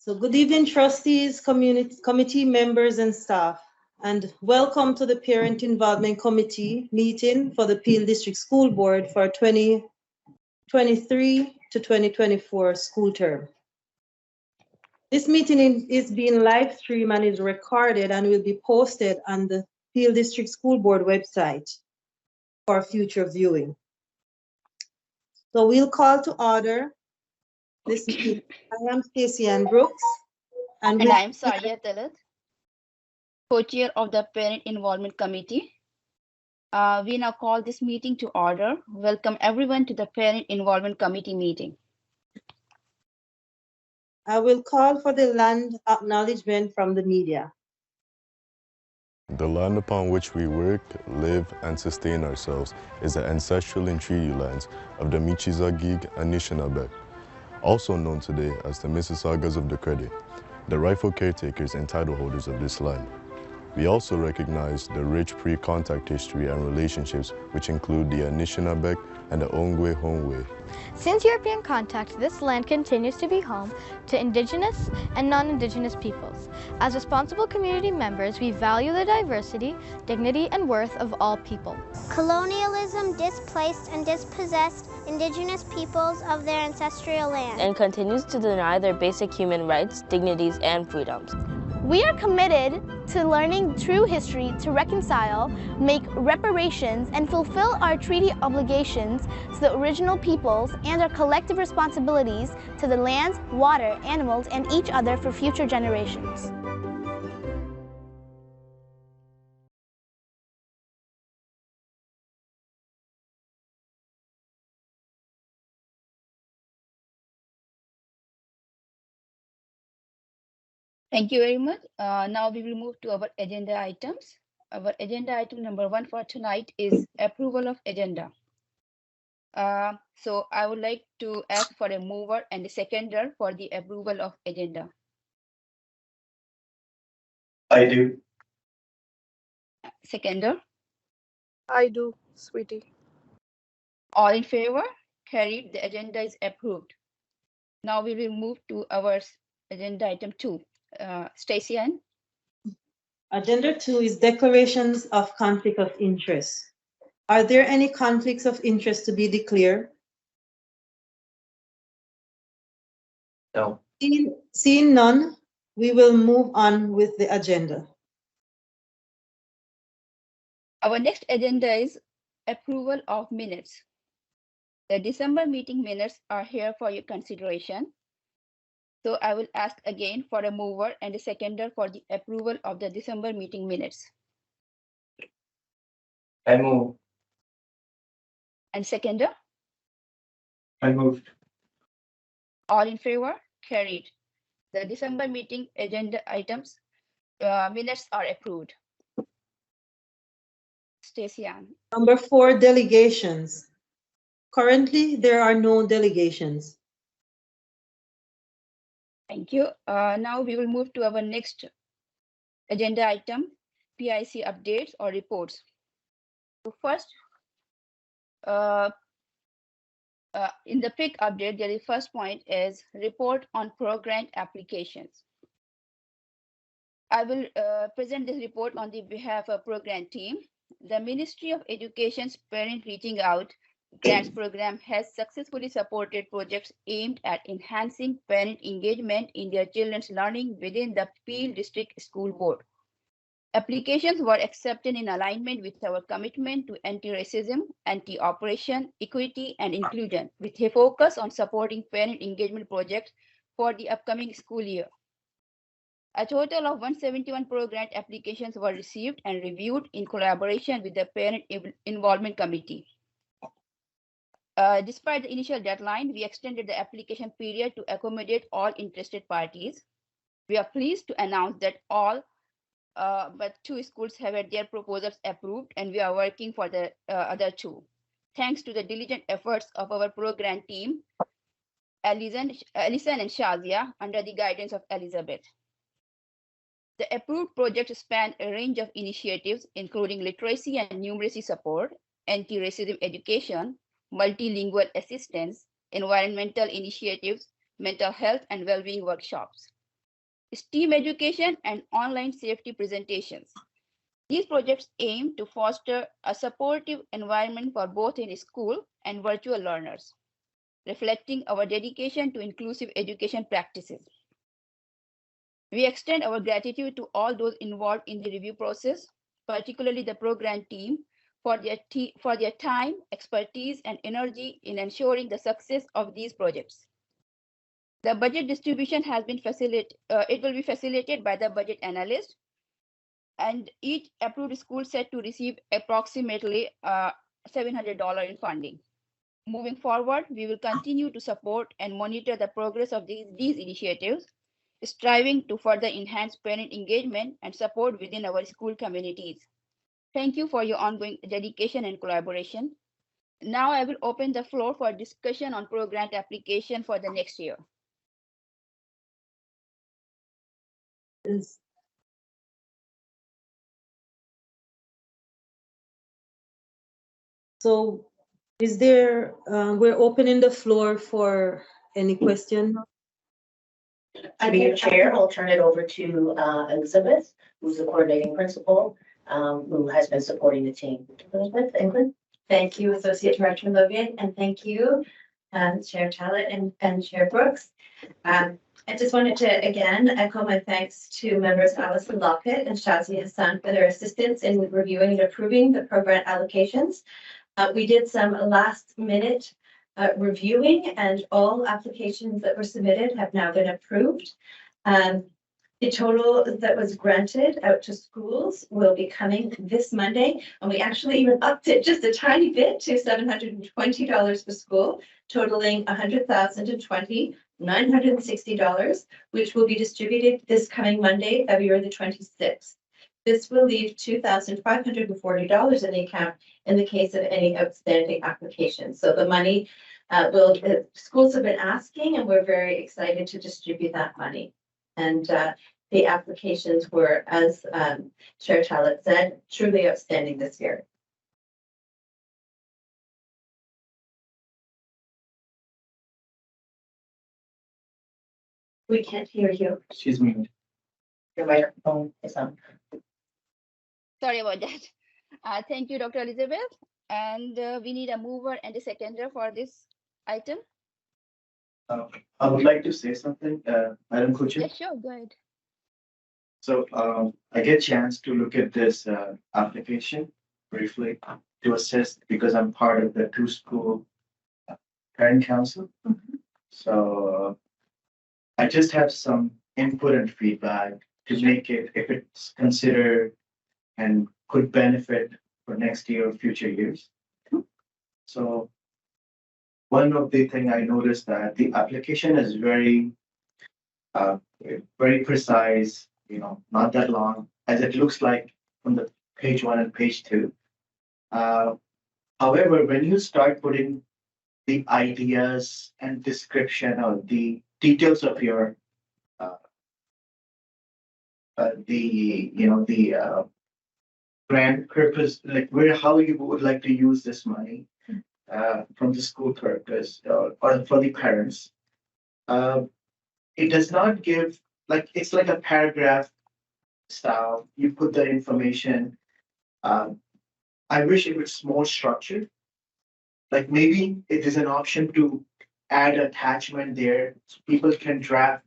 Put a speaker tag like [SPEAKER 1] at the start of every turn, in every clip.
[SPEAKER 1] So good evening, trustees, committee members and staff, and welcome to the Parent Involvement Committee meeting for the Peel District School Board for 2023 to 2024 school term. This meeting is being live streamed and is recorded and will be posted on the Peel District School Board website for future viewing. So we'll call to order this meeting. I am Stacey Ann Brooks.
[SPEAKER 2] And I am Sadia Talat, co-chair of the Parent Involvement Committee. We now call this meeting to order. Welcome everyone to the Parent Involvement Committee meeting.
[SPEAKER 1] I will call for the land acknowledgement from the media.
[SPEAKER 3] The land upon which we work, live, and sustain ourselves is the ancestral and treaty lands of the Michizagig Anishinaabe, also known today as the Mississaugas of the Credit, the rightful caretakers and title holders of this land. We also recognize the rich pre-contact history and relationships which include the Anishinaabe and the Ongwe Hongwe.
[SPEAKER 4] Since European contact, this land continues to be home to Indigenous and non-Indigenous peoples. As responsible community members, we value the diversity, dignity, and worth of all people.
[SPEAKER 5] Colonialism displaced and dispossessed Indigenous peoples of their ancestral land
[SPEAKER 6] and continues to deny their basic human rights, dignities, and freedoms.
[SPEAKER 7] We are committed to learning true history to reconcile, make reparations, and fulfill our treaty obligations to the original peoples and our collective responsibilities to the lands, water, animals, and each other for future generations.
[SPEAKER 2] Thank you very much. Now we will move to our agenda items. Our agenda item number 1 for tonight is approval of agenda. So I would like to ask for a mover and a seconder for the approval of agenda.
[SPEAKER 8] I do.
[SPEAKER 2] Seconder?
[SPEAKER 9] I do, sweetie.
[SPEAKER 2] All in favor? Carried. The agenda is approved. Now we will move to our agenda item 2. Stacey Ann?
[SPEAKER 1] Agenda 2 is declarations of conflict of interest. Are there any conflicts of interest to be declared?
[SPEAKER 8] No.
[SPEAKER 1] Seeing none, we will move on with the agenda.
[SPEAKER 2] Our next agenda is approval of minutes. The December meeting minutes are here for your consideration. So I will ask again for a mover and a seconder for the approval of the December meeting minutes.
[SPEAKER 8] I move.
[SPEAKER 2] And seconder?
[SPEAKER 8] I moved.
[SPEAKER 2] All in favor? Carried. The December meeting agenda items minutes are approved. Stacey Ann.
[SPEAKER 1] Number 4, delegations. Currently, there are no delegations.
[SPEAKER 2] Thank you. Now we will move to our next agenda item, PIC updates or reports. So first, in the PIC update, the first point is report on program applications. I will present this report on the behalf of program team. The Ministry of Education's Parent Reaching Out grants program has successfully supported projects aimed at enhancing parent engagement in their children's learning within the Peel District School Board. Applications were accepted in alignment with our commitment to anti-racism, anti-oppression, equity, and inclusion, with a focus on supporting parent engagement projects for the upcoming school year. A total of 171 program applications were received and reviewed in collaboration with the Parent Involvement Committee. Despite the initial deadline, we extended the application period to accommodate all interested parties. We are pleased to announce that all but 2 schools have had their proposals approved, and we are working for the other 2. Thanks to the diligent efforts of our program team, Alison and Shazia, under the guidance of Elizabeth. The approved projects span a range of initiatives, including literacy and numeracy support, anti-racism education, multilingual assistance, environmental initiatives, mental health and well-being workshops. STEAM education, and online safety presentations. These projects aim to foster a supportive environment for both in school and virtual learners, reflecting our dedication to inclusive education practices. We extend our gratitude to all those involved in the review process, particularly the program team, for their time, expertise, and energy in ensuring the success of these projects. The budget distribution has been it will be facilitated by the budget analyst, and each approved school set to receive approximately $700 in funding. Moving forward, we will continue to support and monitor the progress of these initiatives, striving to further enhance parent engagement and support within our school communities. Thank you for your ongoing dedication and collaboration. Now I will open the floor for discussion on program application for the next year.
[SPEAKER 1] So is there, we're opening the floor for any question?
[SPEAKER 10] Madam Chair, I'll turn it over to Elizabeth, who's the coordinating principal, who has been supporting the team. Elizabeth, England.
[SPEAKER 11] Thank you, Associate Director Logan, and thank you, Chair Talent and Chair Brooks. I just wanted to again echo my thanks to members Allison Lockett and Shazia Hassan for their assistance in reviewing and approving the program allocations. We did some last minute reviewing, and all applications that were submitted have now been approved. The total that was granted out to schools will be coming this Monday, and we actually even upped it just a tiny bit to $720 per school, totaling $100,020,960, which will be distributed this coming Monday, February the 26th. This will leave $2,540 in the account in the case of any outstanding applications. So the money schools have been asking, and we're very excited to distribute that money. And the applications were, as Chair Talent said, truly outstanding this year. We can't hear you.
[SPEAKER 8] Excuse me.
[SPEAKER 10] Your microphone is on.
[SPEAKER 2] Sorry about that. Thank you, Dr. Elizabeth. And we need a mover and a seconder for this item.
[SPEAKER 8] I would like to say something, Madam Co-Chair.
[SPEAKER 2] Yeah, sure, go ahead.
[SPEAKER 8] So I get a chance to look at this application briefly to assist, because I'm part of the two-school parent council. So I just have some input and feedback to make it, if it's considered and could benefit for next year or future years. So one of the things I noticed that the application is very precise, not that long as it looks like from the page 1 and page 2. However, when you start putting the ideas and description or the details of your grant purpose, like how you would like to use this money from the school purpose or for the parents, it does not give, like, it's like a paragraph style. You put the information. I wish it was more structured. Like maybe it is an option to add attachment there so people can draft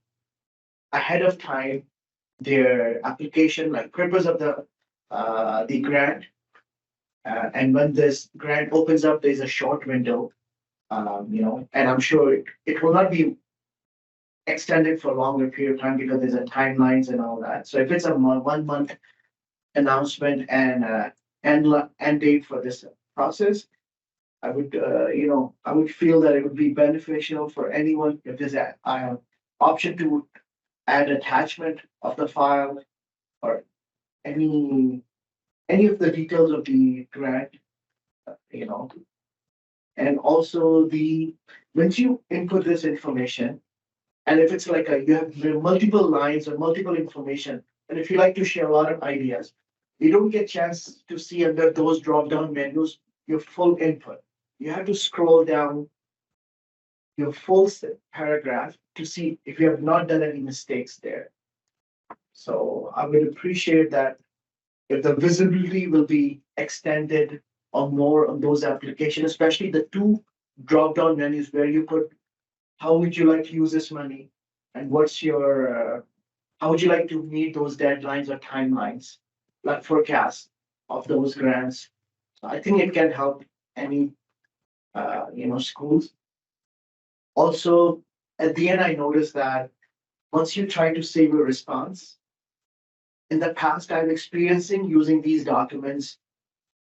[SPEAKER 8] ahead of time their application, like purpose of the grant. And when this grant opens up, there's a short window, and I'm sure it will not be extended for a longer period of time because there's a timelines and all that. So if it's a 1 month announcement and end date for this process, I would, I would feel that it would be beneficial for anyone if there's an option to add attachment of the file or any of the details of the grant, and also once you input this information, and if it's like you have multiple lines or multiple information, and if you like to share a lot of ideas, you don't get a chance to see under those drop-down menus your full input. You have to scroll down your full paragraph to see if you have not done any mistakes there. So I would appreciate that if the visibility will be extended or more on those applications, especially the two drop-down menus where you put how would you like to use this money and what's your how would you like to meet those deadlines or timelines, like forecasts of those grants. So I think it can help any schools. Also, at the end, I noticed that once you try to save a response, in the past, I'm experiencing using these documents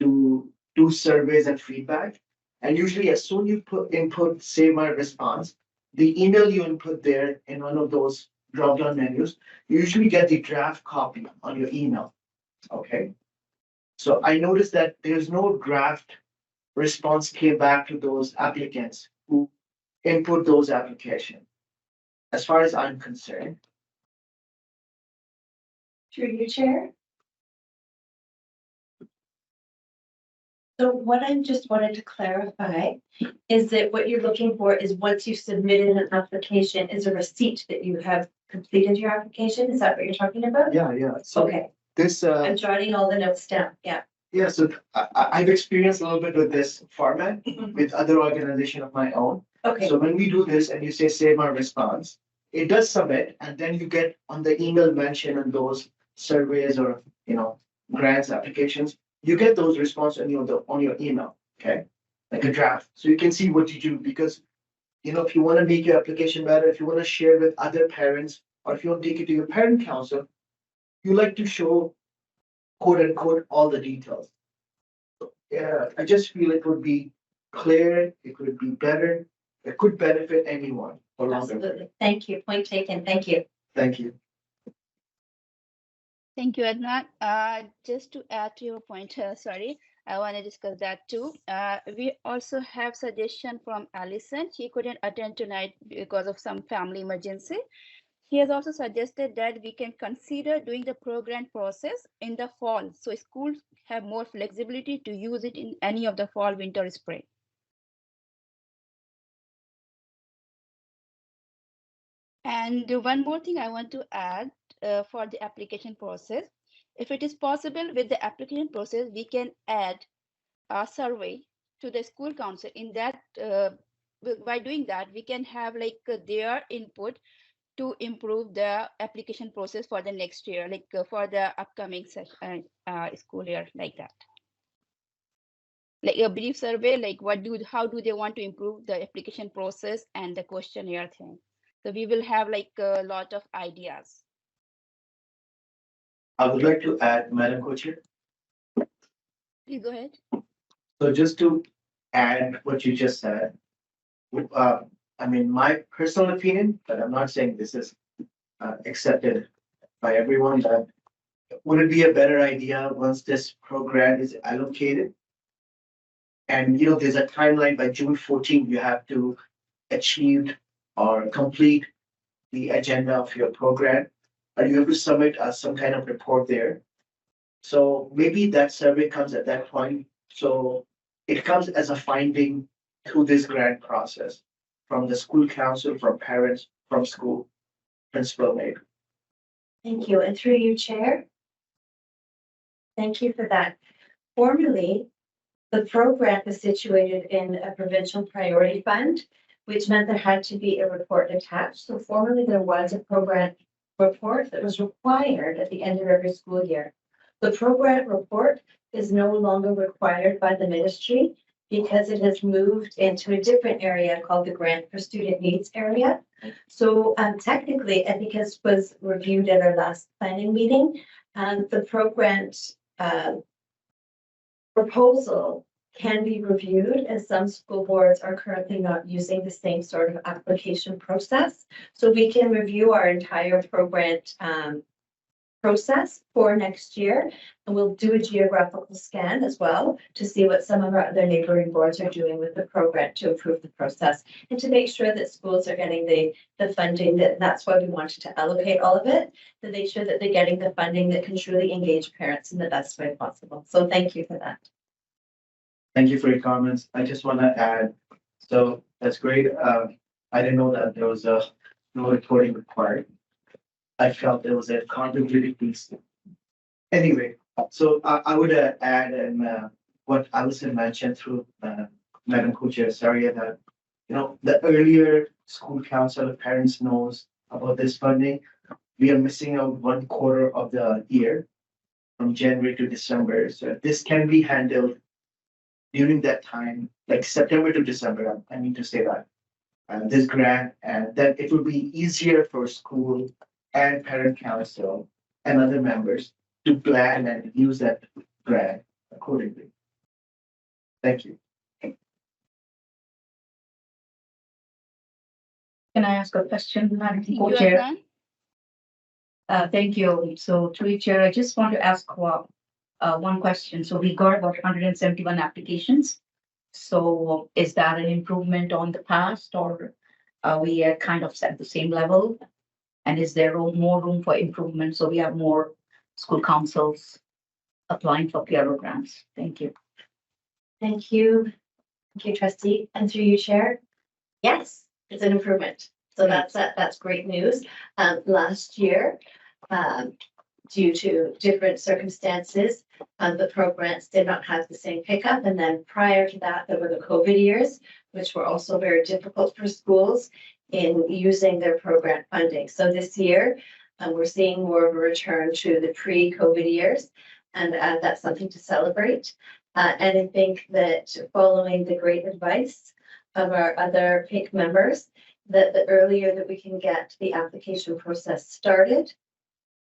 [SPEAKER 8] to do surveys and feedback. And usually, as soon you put input, save my response, the email you input there in one of those drop-down menus, you usually get the draft copy on your email. Okay. So I noticed that there's no draft response came back to those applicants who input those applications, as far as I'm concerned.
[SPEAKER 11] Through you, Chair. So what I just wanted to clarify is that what you're looking for is once you submitted an application is a receipt that you have completed your application. Is that what you're talking about?
[SPEAKER 8] Yeah. So
[SPEAKER 11] Okay,
[SPEAKER 8] this
[SPEAKER 11] I'm jotting all the notes down. Yeah.
[SPEAKER 8] yeah, so I've experienced a little bit with this format with other organization of my own.
[SPEAKER 11] Okay.
[SPEAKER 8] So when we do this and you say save my response, it does submit and then you get on the email mention on those surveys or grants applications, you get those response on your email, okay? Like a draft. So you can see what you do because if you want to make your application better, if you want to share with other parents, or if you want to take it to your parent council, you like to show quote unquote all the details. So, yeah, I just feel it would be clear, it would be better, it could benefit anyone for longer.
[SPEAKER 11] Absolutely. Thank you. Point taken. Thank you.
[SPEAKER 8] Thank you.
[SPEAKER 2] Thank you, Adnan. Just to add to your point, sorry, I want to discuss that too. We also have suggestion from Alison. She couldn't attend tonight because of some family emergency. He has also suggested that we can consider doing the program process in the fall, so schools have more flexibility to use it in any of the fall, winter, spring. And one more thing I want to add for the application process. If it is possible with the application process, we can add a survey to the school council. In that, by doing that, we can have their input to improve the application process for the next year, for the upcoming school year, like that. Like a brief survey, how do they want to improve the application process and the questionnaire thing. So we will have a lot of ideas.
[SPEAKER 8] I would like to add, Madam Co-Chair.
[SPEAKER 2] Please go ahead.
[SPEAKER 8] So just to add what you just said, my personal opinion, but I'm not saying this is accepted by everyone, that would it be a better idea once this program is allocated? And there's a timeline by June 14th, you have to achieve or complete the agenda of your program, or you have to submit some kind of report there. So maybe that survey comes at that point. So it comes as a finding through this grant process from the school council, from parents, from school principal maybe.
[SPEAKER 11] Thank you. And through you, Chair. Thank you for that. Formerly, the program was situated in a provincial priority fund, which meant there had to be a report attached. So formerly there was a program report that was required at the end of every school year. The program report is no longer required by the ministry because it has moved into a different area called the Grant for Student Needs area. So technically, and because it was reviewed at our last planning meeting, the program proposal can be reviewed, as some school boards are currently not using the same sort of application process. So we can review our entire program process for next year, and we'll do a geographical scan as well to see what some of our other neighboring boards are doing with the program to improve the process and to make sure that schools are getting the funding. That's why we wanted to allocate all of it, to make sure that they're getting the funding that can truly engage parents in the best way possible. So thank you for that.
[SPEAKER 8] Thank you for your comments. I just want to add, so that's great. I didn't know that there was no reporting required. I felt there was a accountability piece. Anyway, so I would add what Alison mentioned through Madam Co-Chair Saria, that the earlier school council of parents knows about this funding, we are missing out 1/4 of the year from January to December. So this can be handled during that time, like September to December, I mean to say that. This grant, and then it will be easier for school and parent council and other members to plan and use that grant accordingly. Thank you.
[SPEAKER 12] Can I ask a question, Madam
[SPEAKER 2] You are
[SPEAKER 12] Co-Chair?
[SPEAKER 2] done?
[SPEAKER 12] Thank you. So through you, Chair, I just want to ask one question. So we got about 171 applications. So is that an improvement on the past, or are we at kind of at the same level? And is there more room for improvement? So we have more school councils applying for PRO grants. Thank you.
[SPEAKER 11] Thank you. Thank you, trustee. And through you, chair. Yes, it's an improvement. So that's great news. Last year, due to different circumstances, the programs did not have the same pickup. And then prior to that, there were the COVID years, which were also very difficult for schools in using their program funding. So this year, we're seeing more of a return to the pre-COVID years, and that's something to celebrate. And I think that following the great advice of our other PIC members, that the earlier that we can get the application process started,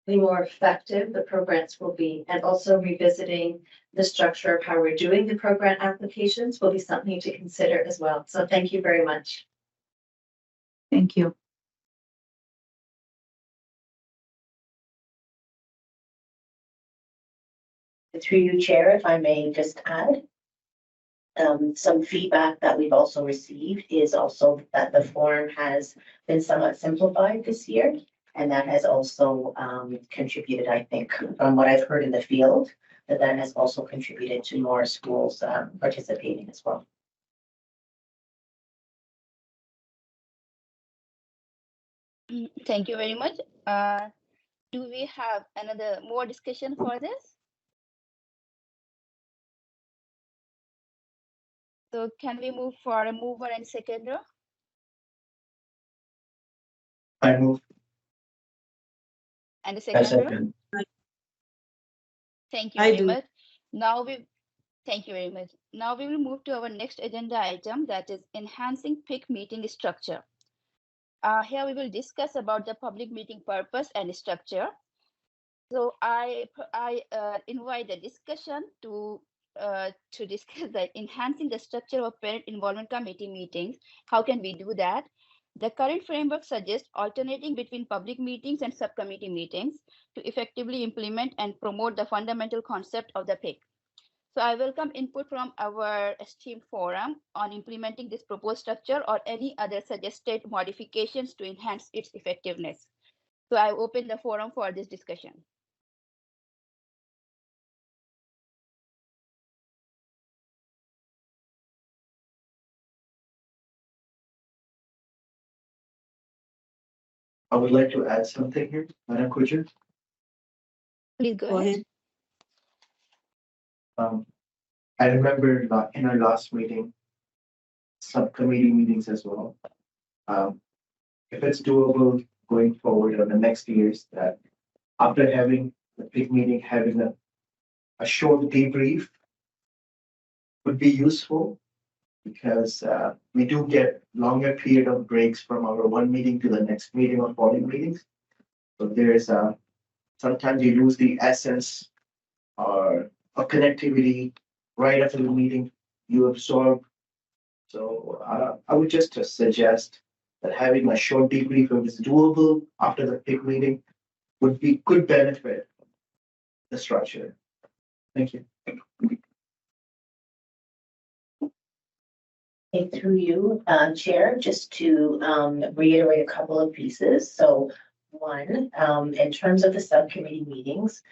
[SPEAKER 11] the more effective the programs will be. And also revisiting the structure of how we're doing the program applications will be something to consider as well. So thank you very much.
[SPEAKER 12] Thank you.
[SPEAKER 10] Through you, Chair, if I may just add, some feedback that we've also received is also that the form has been somewhat simplified this year. And that has also contributed, I think, from what I've heard in the field, that has also contributed to more schools participating as well.
[SPEAKER 2] Thank you very much. Do we have more discussion for this? So can we move for a mover and seconder?
[SPEAKER 8] I move.
[SPEAKER 2] And the seconder? Thank you very much. Thank you very much. Now we will move to our next agenda item, that is enhancing PIC meeting structure. Here we will discuss about the public meeting purpose and structure. So I invite the discussion to discuss that enhancing the structure of parent involvement committee meetings. How can we do that? The current framework suggests alternating between public meetings and subcommittee meetings to effectively implement and promote the fundamental concept of the PIC. So I welcome input from our esteemed forum on implementing this proposed structure or any other suggested modifications to enhance its effectiveness. So I open the forum for this discussion.
[SPEAKER 8] I would like to add something here, Madam Co-Chair.
[SPEAKER 2] Please go ahead.
[SPEAKER 8] I remember in our last meeting, subcommittee meetings as well. If it's doable going forward on the next years, that after having the big meeting, having a short debrief would be useful, because we do get longer period of breaks from our one meeting to the next meeting or following meetings. So there's sometimes you lose the essence or connectivity right after the meeting you absorb. So I would just suggest that having a short debrief, if it's doable after the PIC meeting, could benefit the structure. Thank you.
[SPEAKER 10] Through you, Chair, just to reiterate a couple of pieces. So one, in terms of the subcommittee meetings,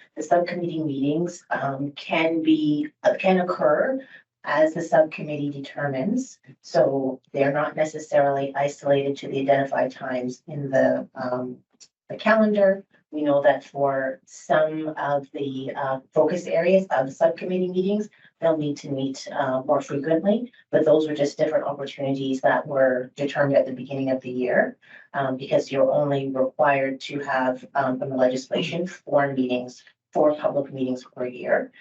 [SPEAKER 10] can occur as the subcommittee determines. So they're not necessarily isolated to the identified times in the the calendar. We know that for some of the focus areas of the subcommittee meetings, they'll need to meet more frequently, but those were just different opportunities that were determined at the beginning of the year, because you're only required to have from the legislation 4 meetings, 4 public meetings per year.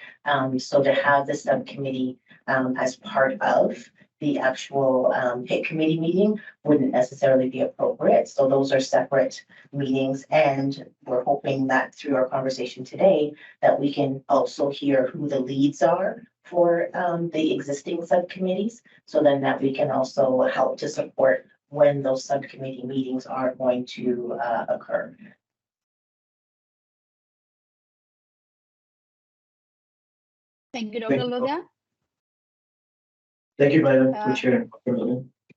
[SPEAKER 10] So to have the subcommittee as part of the actual PIC committee meeting wouldn't necessarily be appropriate. So those are separate meetings, and we're hoping that through our conversation today that we can also hear who the leads are for the existing subcommittees, so then that we can also help to support when those subcommittee meetings are going to occur.
[SPEAKER 2] Thank you, Dr. Loda.
[SPEAKER 8] Thank you, Madam Co-Chair.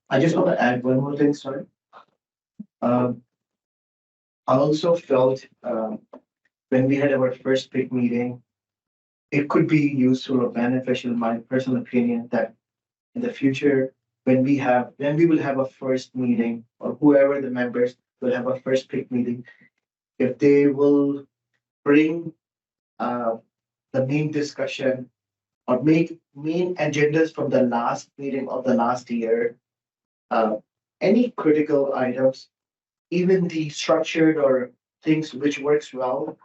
[SPEAKER 8] I just want to add one more thing, sorry. I also felt when we had our first PIC meeting, it could be useful or beneficial, in my personal opinion, that in the future, when we will have a first meeting, or whoever the members will have a first PIC meeting, if they will bring the main discussion or make main agendas from the last meeting of the last year, any critical items, even the structured or things which works well,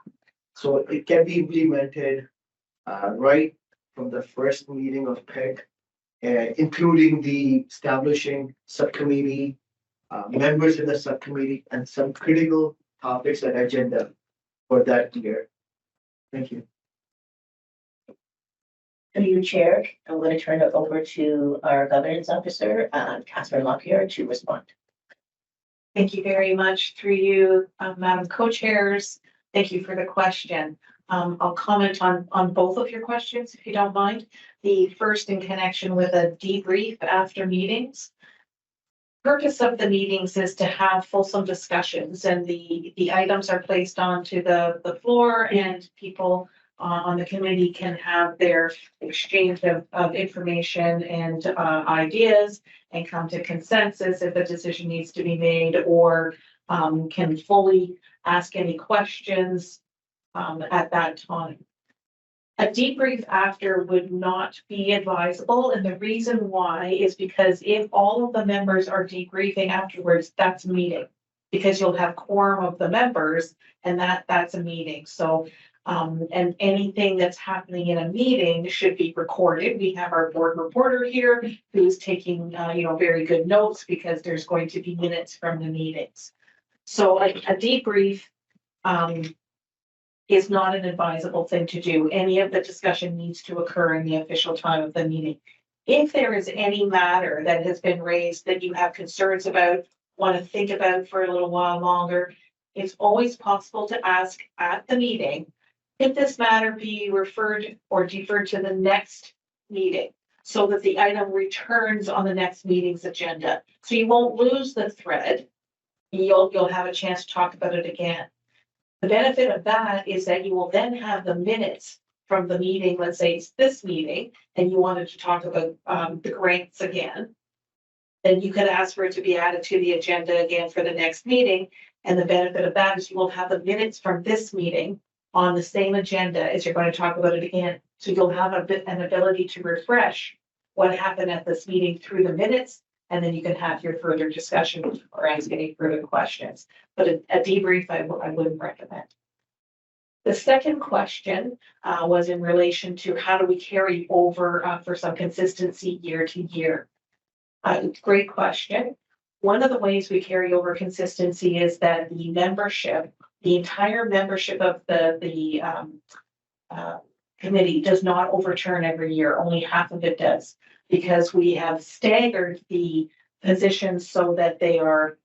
[SPEAKER 8] so it can be implemented right from the first meeting of PIC, including the establishing subcommittee, members in the subcommittee, and some critical topics and agenda for that year. Thank you.
[SPEAKER 10] Through you, Chair, I'm going to turn it over to our governance officer, Catherine Lockyer, to respond.
[SPEAKER 13] Thank you very much. Through you, Madam Co-Chairs, thank you for the question. I'll comment on both of your questions, if you don't mind. The first in connection with a debrief after meetings. Purpose of the meetings is to have fulsome discussions, and the items are placed onto the floor, and people on the committee can have their exchange of information and ideas and come to consensus if a decision needs to be made, or can fully ask any questions at that time. A debrief after would not be advisable, and the reason why is because if all of the members are debriefing afterwards, that's a meeting, because you'll have quorum of the members, and that's a meeting. So and anything that's happening in a meeting should be recorded. We have our board reporter here who's taking very good notes, because there's going to be minutes from the meetings. So a debrief is not an advisable thing to do. Any of the discussion needs to occur in the official time of the meeting. If there is any matter that has been raised that you have concerns about, want to think about for a little while longer, it's always possible to ask at the meeting, if this matter be referred or deferred to the next meeting, so that the item returns on the next meeting's agenda. So you won't lose the thread. You'll have a chance to talk about it again. The benefit of that is that you will then have the minutes from the meeting. Let's say it's this meeting and you wanted to talk about the grants again. Then you could ask for it to be added to the agenda again for the next meeting. And the benefit of that is you will have the minutes from this meeting on the same agenda as you're going to talk about it again. So you'll have an ability to refresh what happened at this meeting through the minutes, and then you can have your further discussion or ask any further questions. But a debrief I wouldn't recommend. The second question was in relation to how do we carry over for some consistency year to year. Great question. One of the ways we carry over consistency is that the membership, the entire membership of the committee does not overturn every year. Only half of it does, because we have staggered the positions so that they are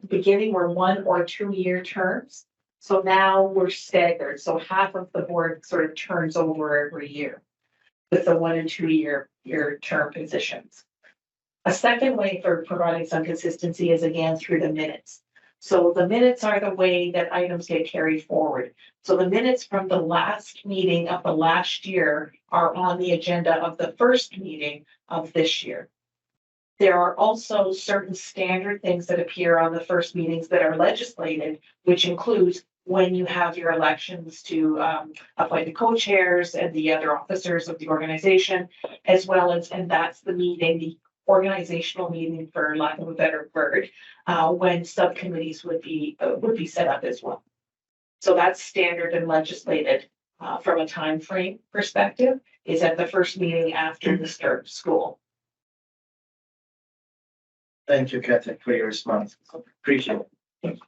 [SPEAKER 13] beginning were 1 or 2 year terms. So now we're staggered. So half of the board sort of turns over every year with the 1 and 2 year term positions. A second way for providing some consistency is again through the minutes. So the minutes are the way that items get carried forward. So the minutes from the last meeting of the last year are on the agenda of the first meeting of this year. There are also certain standard things that appear on the first meetings that are legislated, which includes when you have your elections to appoint the co-chairs and the other officers of the organization, as well as, and that's the meeting, the organizational meeting, for lack of a better word, when subcommittees would be set up as well. So that's standard and legislated from a time frame perspective, is at the first meeting after the start of school.
[SPEAKER 8] Thank you, Catherine, for your response. Appreciate it.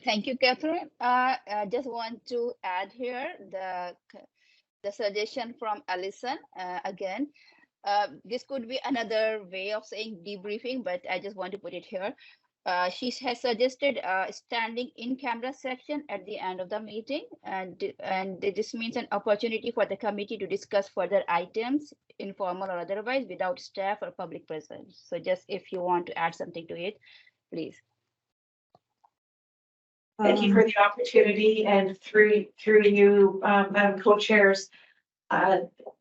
[SPEAKER 2] Thank you, Catherine. I just want to add here the suggestion from Alison again. This could be another way of saying debriefing, but I just want to put it here. She has suggested a standing in camera section at the end of the meeting, and this means an opportunity for the committee to discuss further items, informal or otherwise, without staff or public presence. So just if you want to add something to it, please.
[SPEAKER 13] Thank you for the opportunity, and through you, Madam Co-Chairs,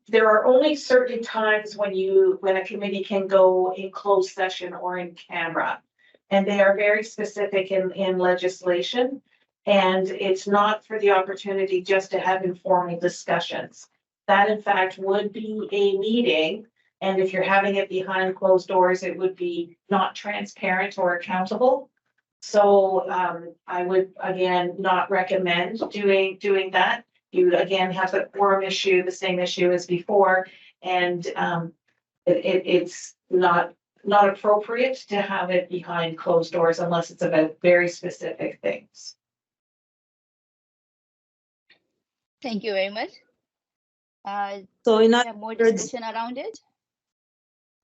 [SPEAKER 13] there are only certain times when a committee can go in closed session or in camera. And they are very specific in legislation, and it's not for the opportunity just to have informal discussions. That in fact would be a meeting, and if you're having it behind closed doors, it would be not transparent or accountable. So I would again not recommend doing that. You again have the quorum issue, the same issue as before, and it's not appropriate to have it behind closed doors unless it's about very specific things.
[SPEAKER 2] Thank you very much.
[SPEAKER 1] So in
[SPEAKER 2] have more discussion around it?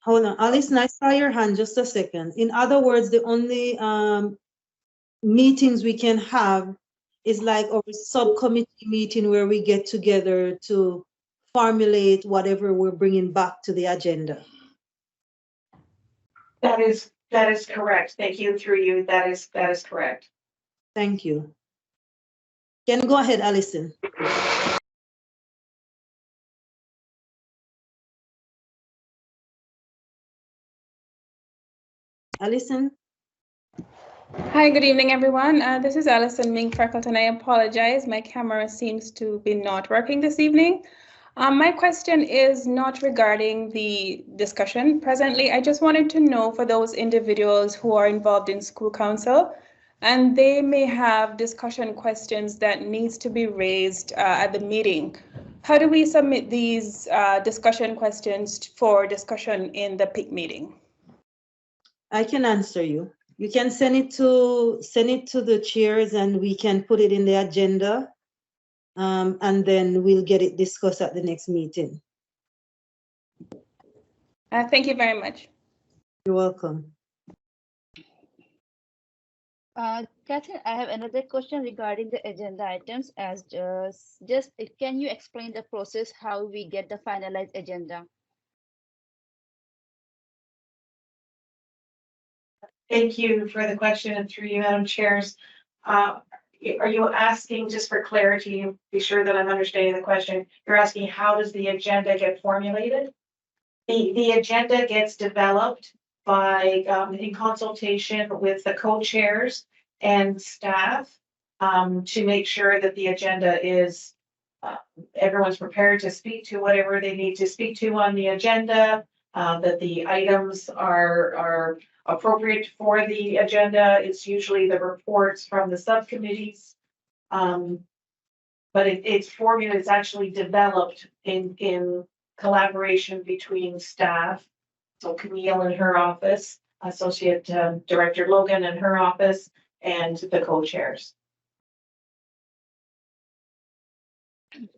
[SPEAKER 1] Hold on, Alison, I saw your hand, just a second. In other words, the only meetings we can have is like our subcommittee meeting where we get together to formulate whatever we're bringing back to the agenda.
[SPEAKER 13] That is correct. Thank you. Through you, that is correct.
[SPEAKER 1] Thank you. Can go ahead, Alison. Alison.
[SPEAKER 14] Hi, good evening, everyone. This is Alison Ming Freckleton. I apologize. My camera seems to be not working this evening. My question is not regarding the discussion presently. I just wanted to know for those individuals who are involved in school council, and they may have discussion questions that needs to be raised at the meeting. How do we submit these discussion questions for discussion in the PIC meeting?
[SPEAKER 1] I can answer you. You can send it to the chairs and we can put it in the agenda. And then we'll get it discussed at the next meeting.
[SPEAKER 14] Thank you very much.
[SPEAKER 1] You're welcome.
[SPEAKER 2] Catherine, I have another question regarding the agenda items. As just can you explain the process how we get the finalized agenda?
[SPEAKER 13] Thank you for the question, and through you, Madam Chairs. Are you asking, just for clarity, be sure that I'm understanding the question, you're asking how does the agenda get formulated? The agenda gets developed by, in consultation with the co-chairs and staff, to make sure that the agenda is, everyone's prepared to speak to whatever they need to speak to on the agenda, that the items are appropriate for the agenda. It's usually the reports from the subcommittees. But its formula is actually developed in collaboration between staff. So Camille in her office, Associate Director Logan in her office, and the co-chairs.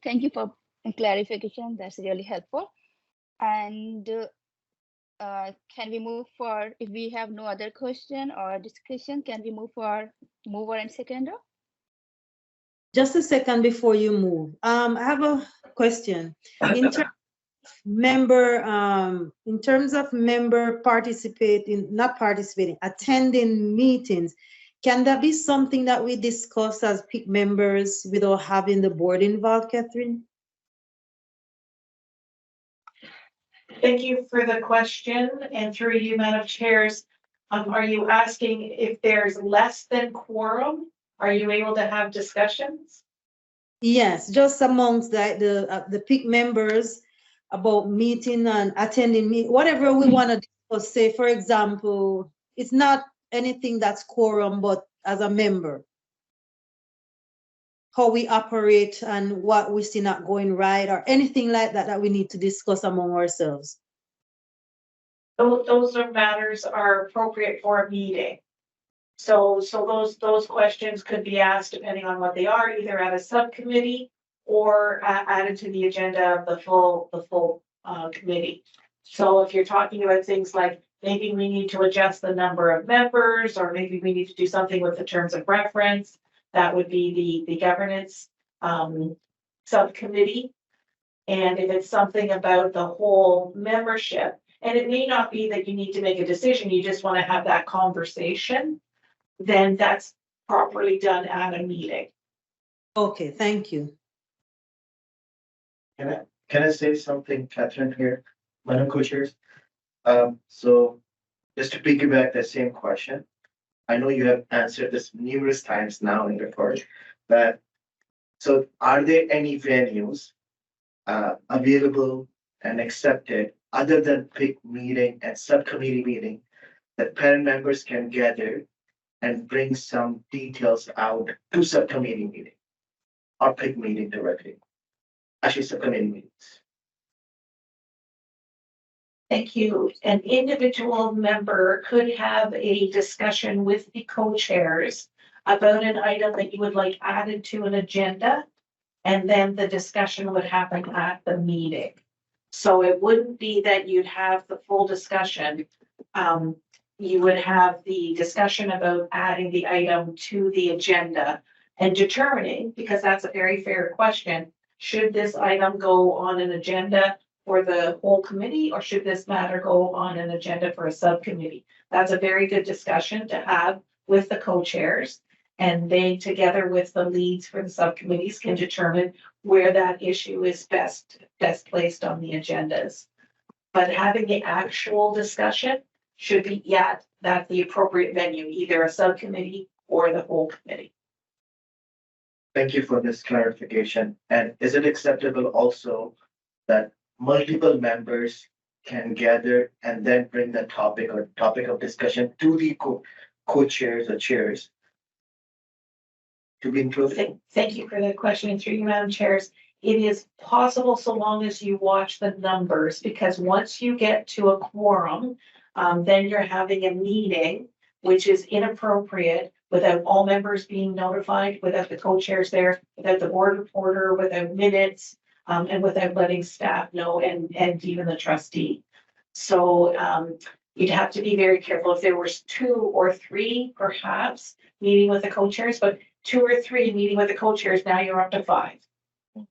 [SPEAKER 2] Thank you for clarification. That's really helpful. And can we move for, if we have no other question or discussion, can we move for mover and seconder?
[SPEAKER 1] Just a second before you move. I have a question. In terms of member attending meetings, can that be something that we discuss as PIC members without having the board involved, Catherine?
[SPEAKER 13] Thank you for the question, and through you, Madam Chairs, are you asking if there's less than quorum? Are you able to have discussions?
[SPEAKER 1] Yes, just amongst the PIC members about meeting and attending whatever we want to discuss. Say, for example, it's not anything that's quorum, but as a member, how we operate and what we see not going right, or anything like that that we need to discuss among ourselves.
[SPEAKER 13] Those are matters are appropriate for a meeting. So those questions could be asked depending on what they are, either at a subcommittee or added to the agenda of the full committee. So if you're talking about things like maybe we need to adjust the number of members, or maybe we need to do something with the terms of reference, that would be the governance subcommittee. And if it's something about the whole membership, and it may not be that you need to make a decision, you just want to have that conversation, then that's properly done at a meeting.
[SPEAKER 1] Okay, thank you.
[SPEAKER 8] Can I say something, Catherine, here, Madam Co-Chairs? So just to piggyback that same question, I know you have answered this numerous times now in the report, that so are there any venues available and accepted other than PIC meeting and subcommittee meeting that parent members can gather and bring some details out to subcommittee meeting or PIC meeting directly? Actually, subcommittee meetings.
[SPEAKER 13] Thank you. An individual member could have a discussion with the co-chairs about an item that you would like added to an agenda, and then the discussion would happen at the meeting. So it wouldn't be that you'd have the full discussion. You would have the discussion about adding the item to the agenda and determining, because that's a very fair question, should this item go on an agenda for the whole committee, or should this matter go on an agenda for a subcommittee? That's a very good discussion to have with the co-chairs, and they, together with the leads for the subcommittees, can determine where that issue is best placed on the agendas. But having the actual discussion should be at the appropriate venue, either a subcommittee or the whole committee.
[SPEAKER 8] Thank you for this clarification. And is it acceptable also that multiple members can gather and then bring the topic of discussion to the co-chairs or chairs to be included?
[SPEAKER 13] Thank you for that question. And through you, Madam Chairs, it is possible so long as you watch the numbers, because once you get to a quorum, then you're having a meeting, which is inappropriate without all members being notified, without the co-chairs there, without the board reporter, without minutes, and without letting staff know, and even the trustee. So you'd have to be very careful. If there was 2 or 3, perhaps, meeting with the co-chairs, but 2 or 3 meeting with the co-chairs, now you're up to 5.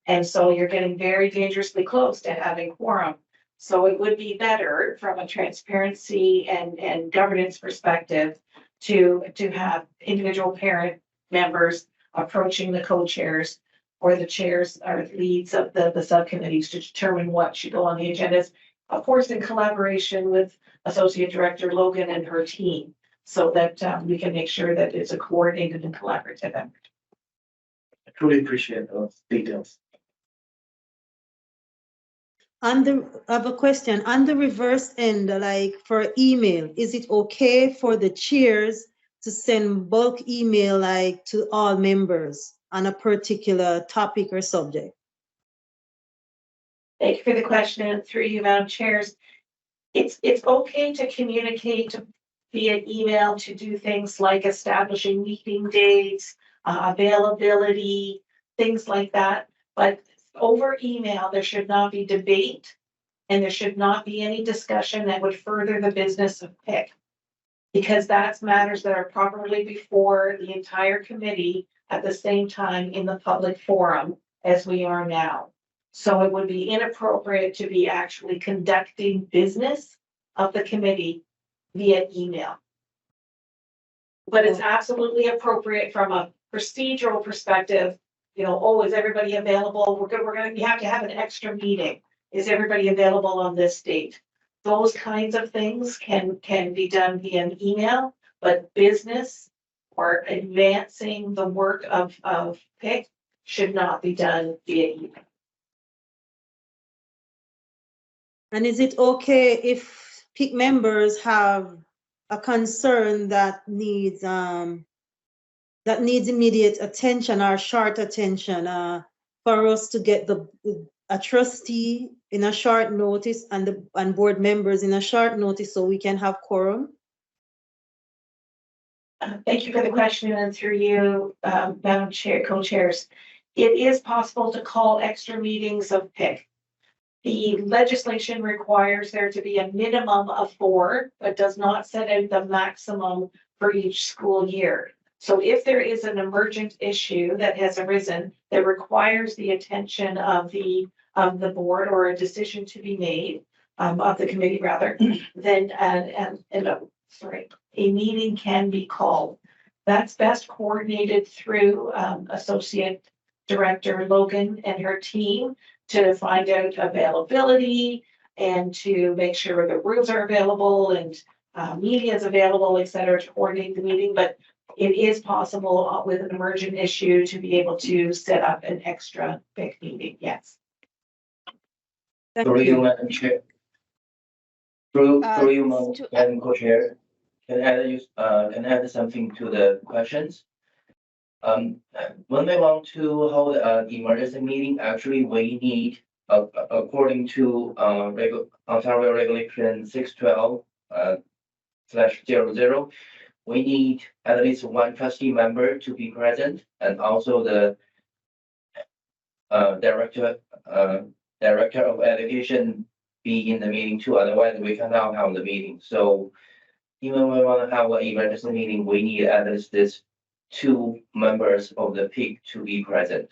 [SPEAKER 13] And so you're getting very dangerously close to having quorum. So it would be better from a transparency and governance perspective to have individual parent members approaching the co-chairs or the chairs or leads of the subcommittees to determine what should go on the agendas, of course, in collaboration with Associate Director Logan and her team, so that we can make sure that it's a coordinated and collaborative effort.
[SPEAKER 8] I truly appreciate those details.
[SPEAKER 1] I have a question. On the reverse end, like for email, is it okay for the chairs to send bulk email like to all members on a particular topic or subject?
[SPEAKER 13] Thank you for the question, and through you, Madam Chairs. It's okay to communicate via email, to do things like establishing meeting dates, availability, things like that. But over email, there should not be debate, and there should not be any discussion that would further the business of PIC, because that's matters that are properly before the entire committee at the same time in the public forum as we are now. So it would be inappropriate to be actually conducting business of the committee via email. But it's absolutely appropriate from a procedural perspective. You know, oh, is everybody available? We have to have an extra meeting. is everybody available on this date? Those kinds of things can be done via an email, but business or advancing the work of PIC should not be done via email.
[SPEAKER 1] And is it okay if PIC members have a concern that needs immediate attention or short attention for us to get a trustee in a short notice and board members in a short notice so we can have quorum?
[SPEAKER 13] Thank you for the question, and through you, Madam Chair, co-chairs. It is possible to call extra meetings of PIC. The legislation requires there to be a minimum of 4, but does not set out the maximum for each school year. So if there is an emergent issue that has arisen that requires the attention of the board or a decision to be made, of the committee rather, then a meeting can be called. That's best coordinated through Associate Director Logan and her team to find out availability and to make sure the rooms are available and media is available, et cetera, to coordinate the meeting. But it is possible with an emergent issue to be able to set up an extra PIC meeting, yes.
[SPEAKER 15] Through you, Madam Chair. Through you, Madam Co-Chair, can add something to the questions. When we want to hold an emergency meeting, actually we need, according to Ontario Regulation 612/00, we need at least one trustee member to be present, and also the director of education be in the meeting too. Otherwise, we cannot have the meeting. So even when we want to have an emergency meeting, we need at least this 2 members of the PIC to be present.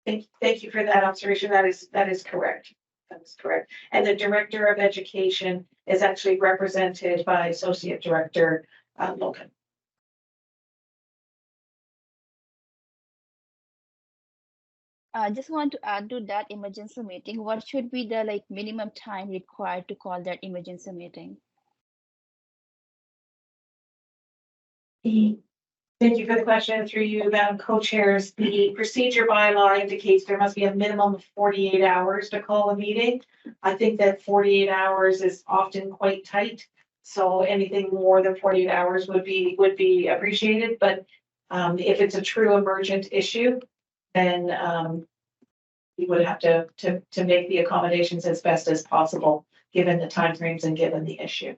[SPEAKER 13] Thank you for that observation. That is correct. That is correct. And the Director of Education is actually represented by Associate Director Logan.
[SPEAKER 2] I just want to add to that emergency meeting. What should be the minimum time required to call that emergency meeting?
[SPEAKER 13] Thank you for the question. Through you, Madam Co-Chairs, the procedure bylaw indicates there must be a minimum of 48 hours to call a meeting. I think that 48 hours is often quite tight. So anything more than 48 hours would be appreciated. But if it's a true emergent issue, then we would have to make the accommodations as best as possible, given the timeframes and given the issue.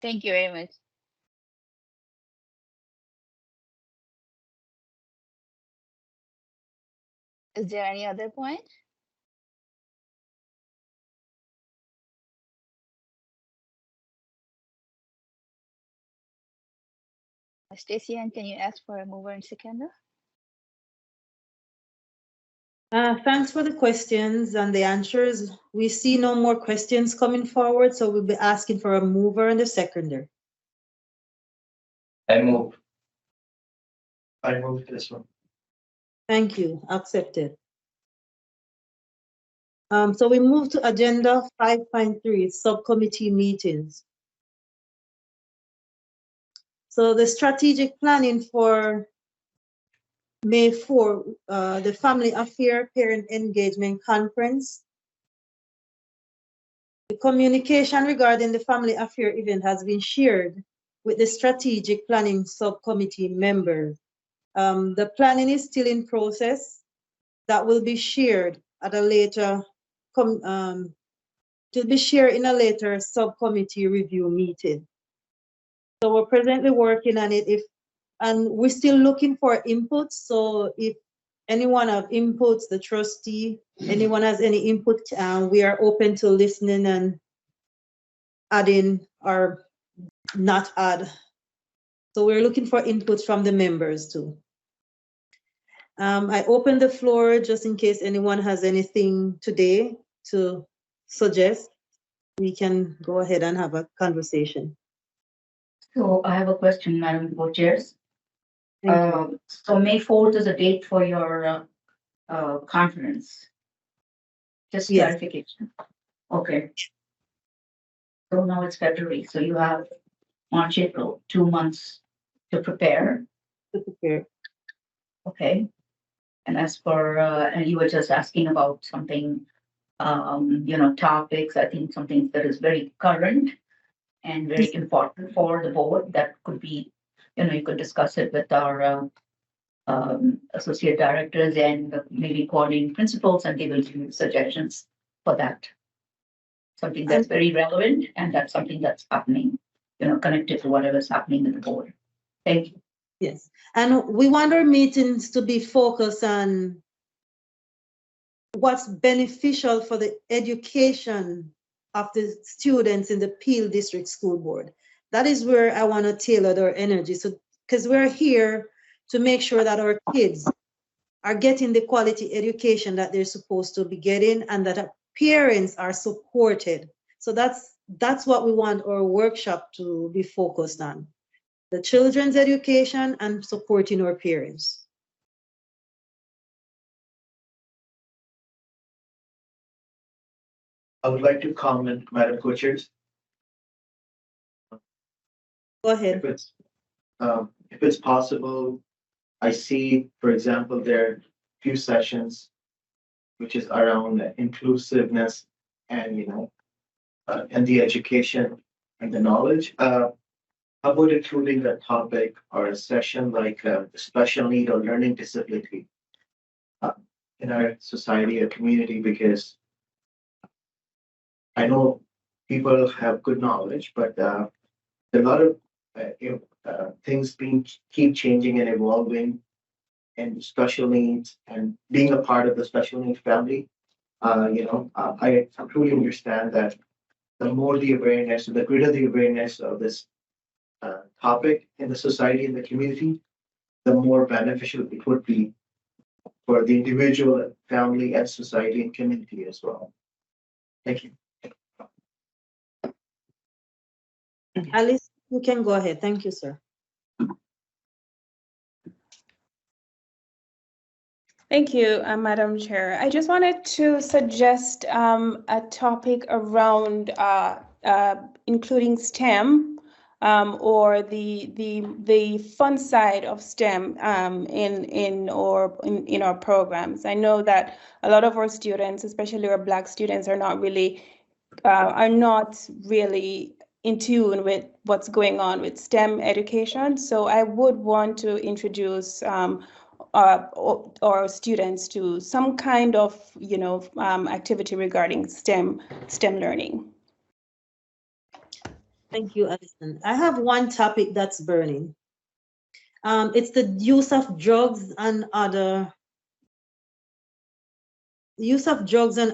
[SPEAKER 2] Thank you very much. Is there any other point? Stacey, and can you ask for a mover and seconder?
[SPEAKER 1] Thanks for the questions and the answers. We see no more questions coming forward, so we'll be asking for a mover and a seconder.
[SPEAKER 15] I move.
[SPEAKER 8] I move this one.
[SPEAKER 1] Thank you. Accepted. So we move to agenda 5.3, subcommittee meetings. So the strategic planning for May 4, the Family Affair Parent Engagement Conference. The communication regarding the Family Affair event has been shared with the strategic planning subcommittee members. The planning is still in process. That will be shared at a later, to be shared in a later subcommittee review meeting. So we're presently working on it, and we're still looking for input. So if anyone have inputs, the trustee, anyone has any input, we are open to listening and adding or not add. So we're looking for input from the members too. I open the floor just in case anyone has anything today to suggest. We can go ahead and have a conversation.
[SPEAKER 12] So I have a question, Madam Co-Chairs. So May 4th is a date for your conference? Just
[SPEAKER 1] Yes.
[SPEAKER 12] clarification. Okay. So now it's February, so you have March, April, 2 months to prepare.
[SPEAKER 1] To prepare.
[SPEAKER 12] Okay. And as for, and you were just asking about something, topics, I think something that is very current and very important for the board that could be, you could discuss it with our associate directors and maybe coordinating principals, and they will give you suggestions for that. Something that's very relevant, and that's something that's happening, connected to whatever's happening in the board. Thank you.
[SPEAKER 1] Yes, and we want our meetings to be focused on what's beneficial for the education of the students in the Peel District School Board. That is where I want to tailor our energy. So, because we're here to make sure that our kids are getting the quality education that they're supposed to be getting, and that our parents are supported. So that's what we want our workshop to be focused on: the children's education and supporting our parents.
[SPEAKER 8] I would like to comment, Madam Co-Chairs.
[SPEAKER 1] Go ahead.
[SPEAKER 8] If it's possible, I see, for example, there are few sessions which is around inclusiveness and and the education and the knowledge. How about including that topic or a session like special need or learning disability in our society or community? Because I know people have good knowledge, but there are a lot of things keep changing and evolving, and special needs and being a part of the special needs family. I truly understand that the more the awareness, the greater the awareness of this topic in the society and the community, the more beneficial it would be for the individual, family, and society and community as well. Thank you.
[SPEAKER 1] Alice, you can go ahead. Thank you, sir.
[SPEAKER 14] Thank you, Madam Chair. I just wanted to suggest a topic around including STEM or the fun side of STEM in our programs. I know that a lot of our students, especially our Black students, are not really in tune with what's going on with STEM education. So I would want to introduce our students to some kind of activity regarding STEM learning.
[SPEAKER 1] Thank you, Alison. I have one topic that's burning. It's the use of drugs and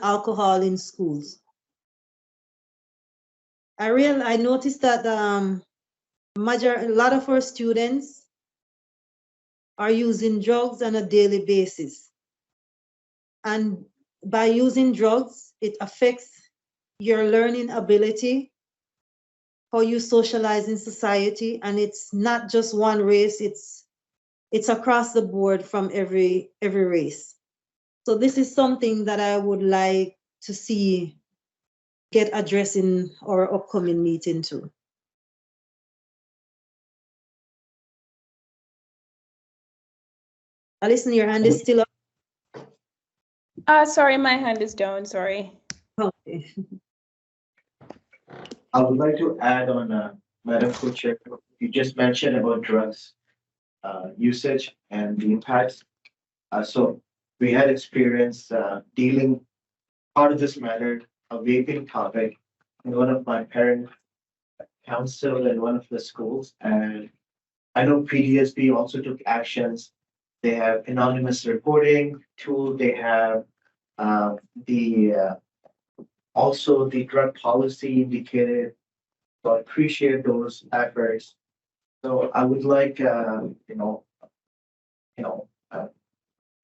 [SPEAKER 1] alcohol in schools. I noticed that a lot of our students are using drugs on a daily basis. And by using drugs, it affects your learning ability, how you socialize in society, and it's not just one race, it's across the board from every race. So this is something that I would like to see get addressed in our upcoming meeting too. Alison, your hand is still up.
[SPEAKER 14] Sorry, my hand is down, sorry.
[SPEAKER 1] Okay.
[SPEAKER 8] I would like to add on, Madam Co-Chair, you just mentioned about drugs usage and the impacts. So we had experience dealing part of this matter, a vaping topic, in one of my parent council in one of the schools. And I know PDSB also took actions. They have anonymous reporting tool. They have also the drug policy indicated. So I appreciate those efforts. So I would like,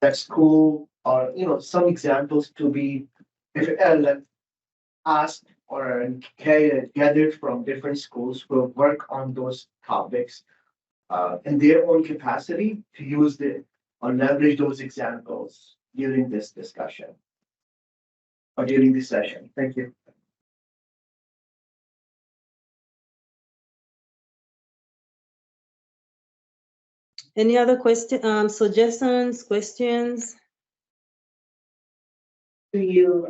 [SPEAKER 8] that school or, some examples to be asked or gathered from different schools who work on those topics in their own capacity to use or leverage those examples during this discussion or during this session. Thank you.
[SPEAKER 1] Any other suggestions, questions?
[SPEAKER 10] To you,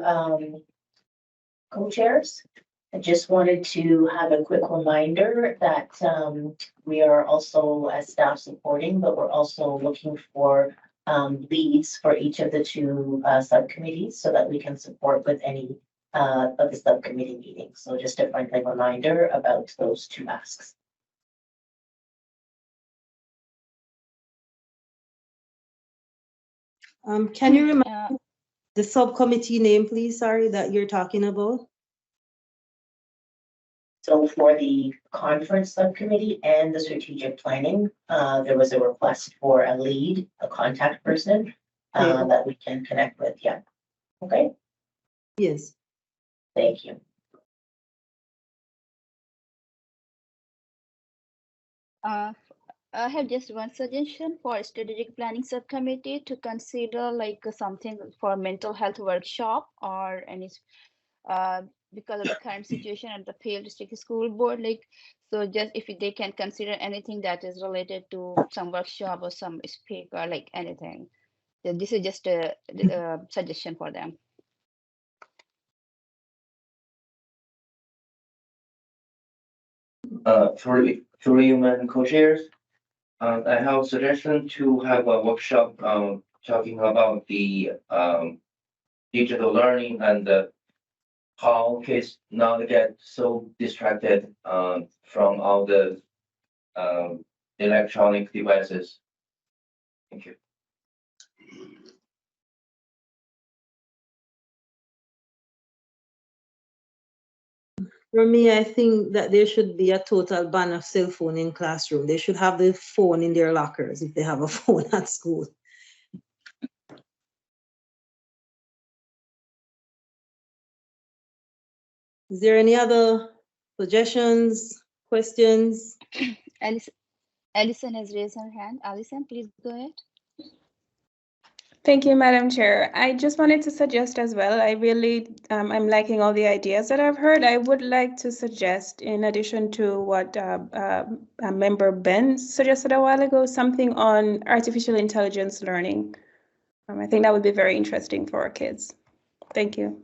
[SPEAKER 10] co-chairs, I just wanted to have a quick reminder that we are also as staff supporting, but we're also looking for leads for each of the two subcommittees so that we can support with any of the subcommittee meetings. So just a friendly reminder about those two asks.
[SPEAKER 1] Can you remind the subcommittee name, please? Sorry, that you're talking about.
[SPEAKER 10] So for the conference subcommittee and the strategic planning, there was a request for a lead, a contact person that we can connect with. Yeah. Okay.
[SPEAKER 1] Yes.
[SPEAKER 10] Thank you.
[SPEAKER 2] I have just one suggestion for strategic planning subcommittee to consider like something for mental health workshop or any because of the current situation at the Peel District School Board, like so just if they can consider anything that is related to some workshop or some speaker, like anything. So this is just a suggestion for them.
[SPEAKER 15] For you, Madam Co-Chairs, I have a suggestion to have a workshop talking about the digital learning and how kids not get so distracted from all the electronic devices. Thank you.
[SPEAKER 1] For me, I think that there should be a total ban of cell phone in classroom. They should have the phone in their lockers if they have a phone at school. Is there any other suggestions, questions?
[SPEAKER 2] Alison has raised her hand. Alison, please go ahead.
[SPEAKER 14] Thank you, Madam Chair. I just wanted to suggest as well, I really, I'm liking all the ideas that I've heard. I would like to suggest, in addition to what Member Ben suggested a while ago, something on artificial intelligence learning. I think that would be very interesting for our kids. Thank you.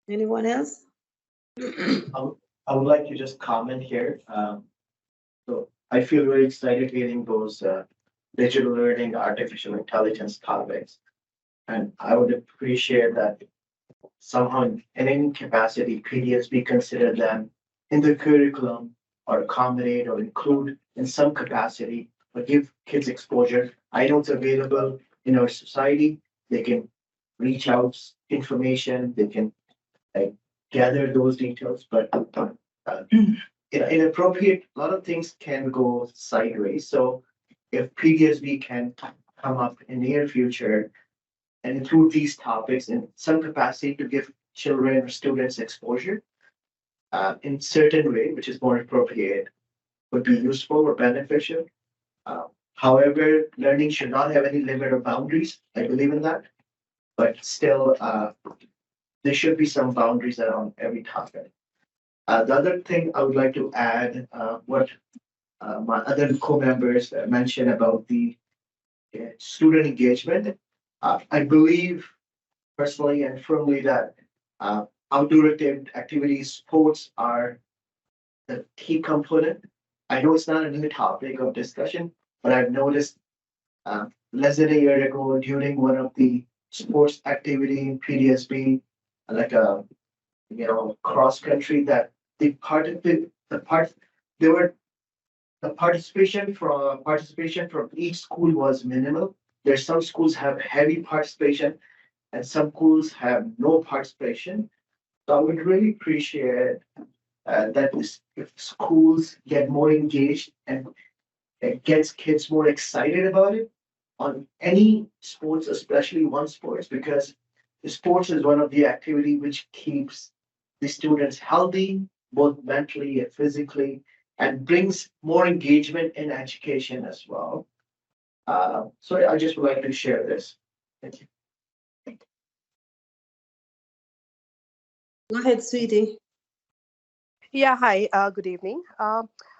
[SPEAKER 1] Anyone else?
[SPEAKER 8] I would like to just comment here. So I feel very excited hearing those digital learning, artificial intelligence topics. And I would appreciate that somehow in any capacity, PDSB consider them in the curriculum or accommodate or include in some capacity, or give kids exposure. I know it's available in our society. They can reach out information, they can gather those details, but inappropriate, a lot of things can go sideways. So if PDSB can come up in the near future and include these topics in some capacity to give children or students exposure in certain way, which is more appropriate, would be useful or beneficial. However, learning should not have any limit or boundaries. I believe in that, but still, there should be some boundaries around every topic. The other thing I would like to add, what my other co-members mentioned about the student engagement. I believe personally and firmly that outdoor activities, sports are the key component. I know it's not a new topic of discussion, but I've noticed less than a year ago during one of the sports activity in PDSB, like a cross country, that the participation from each school was minimal. There's some schools have heavy participation and some schools have no participation. So I would really appreciate that if schools get more engaged and it gets kids more excited about it on any sports, especially one sports, because the sports is one of the activity which keeps the students healthy, both mentally and physically. and brings more engagement in education as well. So I just would like to share this. Thank you.
[SPEAKER 1] Go ahead, sweetie.
[SPEAKER 9] Yeah, hi, good evening.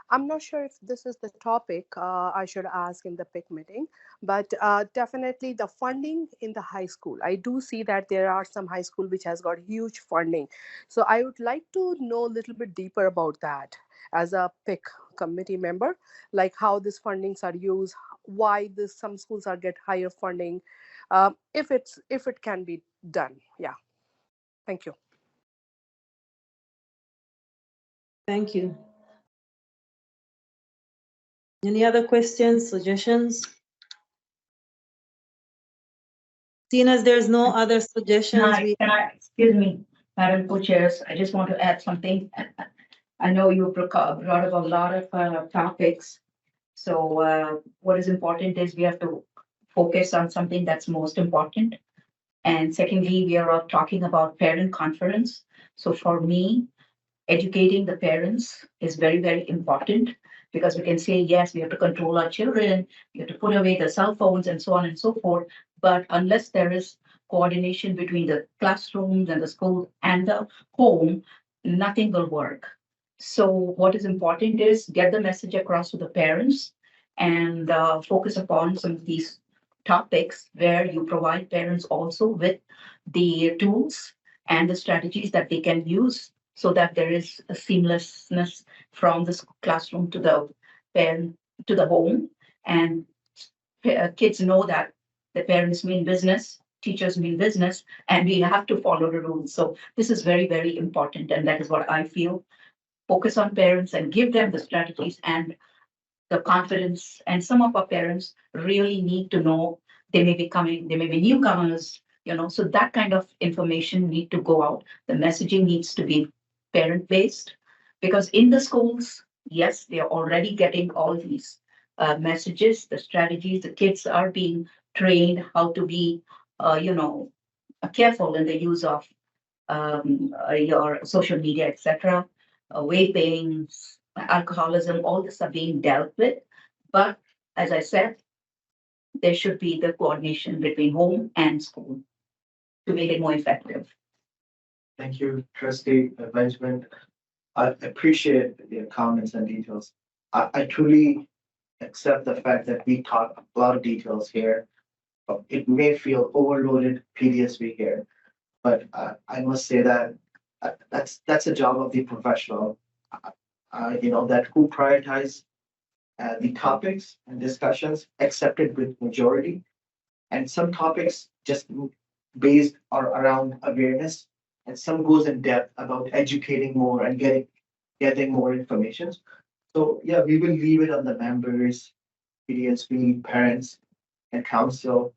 [SPEAKER 9] I'm not sure if this is the topic I should ask in the PIC meeting, but definitely the funding in the high school. I do see that there are some high school which has got huge funding. So I would like to know a little bit deeper about that as a PIC committee member, like how these fundings are used, why some schools are get higher funding, if it can be done. Yeah, thank you.
[SPEAKER 1] Thank you. Any other questions, suggestions? Seeing as there's no other suggestions,
[SPEAKER 12] Excuse me, Madam Co-Chairs, I just want to add something. I know you brought up a lot of topics. So what is important is we have to focus on something that's most important. And secondly, we are all talking about parent conference. So for me, educating the parents is very, very important because we can say, yes, we have to control our children, we have to put away the cell phones and so on and so forth. But unless there is coordination between the classrooms and the school and the home, nothing will work. So what is important is get the message across to the parents and focus upon some of these topics where you provide parents also with the tools and the strategies that they can use so that there is a seamlessness from the classroom to the parent to the home, and kids know that the parents mean business, teachers mean business, and we have to follow the rules. So this is very, very important, and that is what I feel. Focus on parents and give them the strategies and the confidence. And some of our parents really need to know they may be coming, they may be newcomers, so that kind of information need to go out. The messaging needs to be parent-based, because in the schools, yes, they are already getting all these messages, the strategies. The kids are being trained how to be, careful in the use of your social media, etc. Vaping, alcoholism, all this are being dealt with. But as I said, there should be the coordination between home and school to make it more effective.
[SPEAKER 8] Thank you, Trustee Benjamin. I appreciate your comments and details. I truly accept the fact that we talk a lot of details here. It may feel overloaded PDSB here, but I must say that that's a job of the professional. That who prioritize the topics and discussions accepted with majority, and some topics just based or around awareness, and some goes in depth about educating more and getting more information. So yeah, we will leave it on the members, PDSB, parents, and council,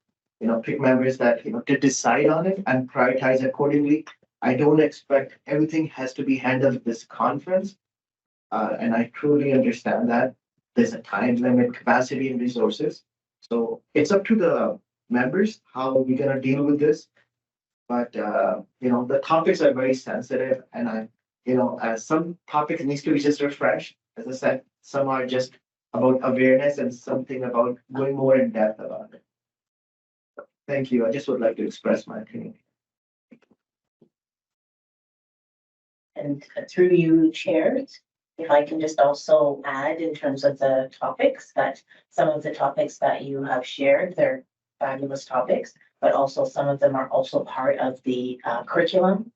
[SPEAKER 8] PIC members that to decide on it and prioritize accordingly. I don't expect everything has to be handled at this conference, and I truly understand that there's a time limit, capacity, and resources. So it's up to the members how we're gonna deal with this. But the topics are very sensitive, and some topics needs to be just refreshed. As I said, some are just about awareness and something about going more in depth about it. Thank you. I just would like to express my opinion.
[SPEAKER 10] And through you, Chair, if I can just also add in terms of the topics, that some of the topics that you have shared, they're fabulous topics, but also some of them are also part of the curriculum.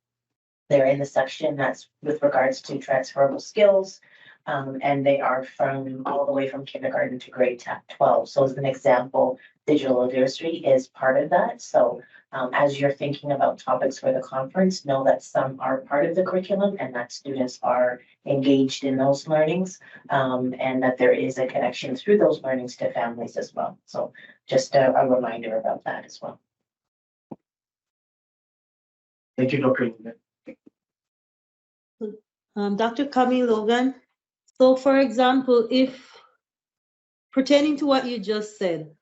[SPEAKER 10] They're in the section that's with regards to transferable skills, and they are from all the way from kindergarten to grade 12. So as an example, digital literacy is part of that. So as you're thinking about topics for the conference, know that some are part of the curriculum and that students are engaged in those learnings, and that there is a connection through those learnings to families as well. So just a reminder about that as well.
[SPEAKER 8] Thank you, Dr. Logan.
[SPEAKER 1] Dr. Camille Logan. So for example, if pertaining to what you just said,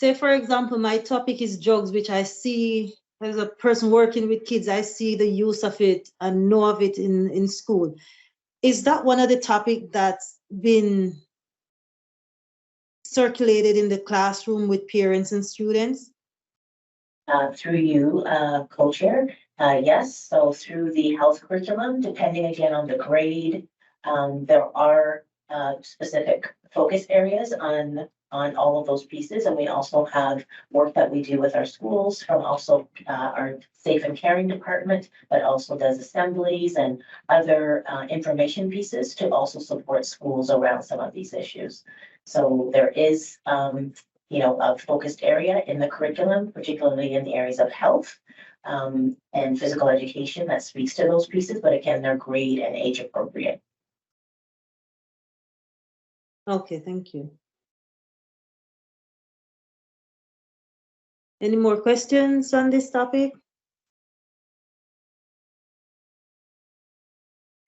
[SPEAKER 1] say for example, my topic is drugs, which I see as a person working with kids, I see the use of it and know of it in school. is that one of the topics that's been circulated in the classroom with parents and students?
[SPEAKER 10] Through you, co-chair, yes. So through the health curriculum, depending again on the grade, there are specific focus areas on all of those pieces. And we also have work that we do with our schools from also our safe and caring department, but also does assemblies and other information pieces to also support schools around some of these issues. So there is a focused area in the curriculum, particularly in the areas of health and physical education that speaks to those pieces, but again, they're grade and age appropriate.
[SPEAKER 1] Okay, thank you. Any more questions on this topic?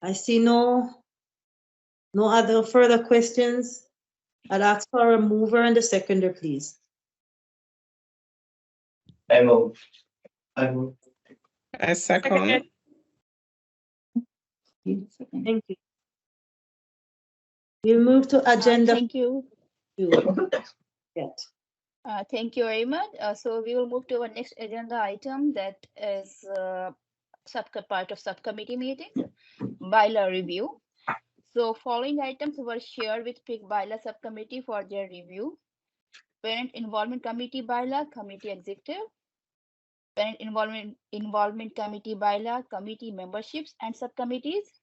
[SPEAKER 1] I see no other further questions. I'd ask for a mover and a seconder, please.
[SPEAKER 15] I move.
[SPEAKER 16] I second.
[SPEAKER 1] Thank you. We'll move to agenda.
[SPEAKER 2] Thank you.
[SPEAKER 1] Yes.
[SPEAKER 2] Thank you very much. So we will move to our next agenda item that is part of subcommittee meeting, bylaw review. So following items were shared with PIC bylaw subcommittee for their review. Parent involvement committee bylaw, committee executive. Parent involvement committee bylaw, committee memberships and subcommittees.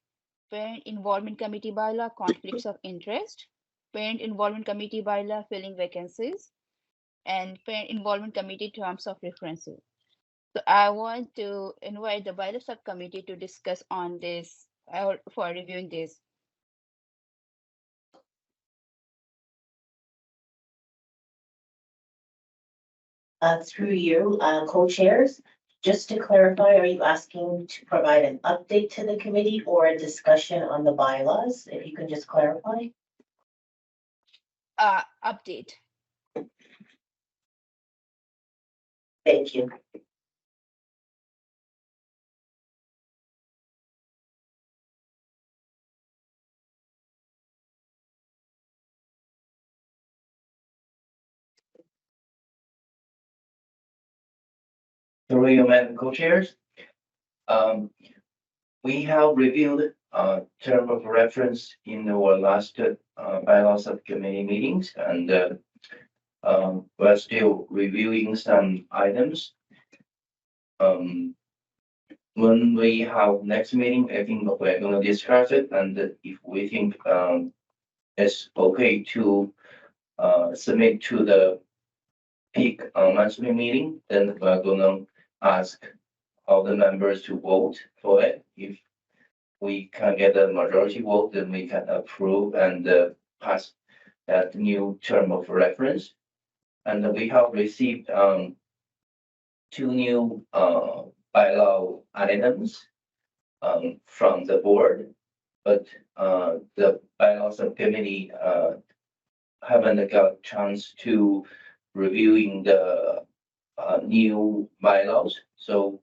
[SPEAKER 2] Parent involvement committee bylaw, conflicts of interest. Parent involvement committee bylaw, filling vacancies. And parent involvement committee terms of references. So I want to invite the bylaw subcommittee to discuss on this or for reviewing this.
[SPEAKER 10] Through you, co-chairs, just to clarify, are you asking to provide an update to the committee or a discussion on the bylaws? If you can just clarify.
[SPEAKER 2] Update.
[SPEAKER 10] Thank you.
[SPEAKER 15] Through you, Madam Co-Chairs. We have reviewed term of reference in our last bylaw subcommittee meetings, and we're still reviewing some items. When we have next meeting, I think we're going to discuss it, and if we think it's okay to submit to the PIC monthly meeting, then we're going to ask all the members to vote for it. If we can get a majority vote, then we can approve and pass that new term of reference. And we have received 2 new bylaw items from the board, but the bylaw subcommittee haven't got chance to reviewing the new bylaws. So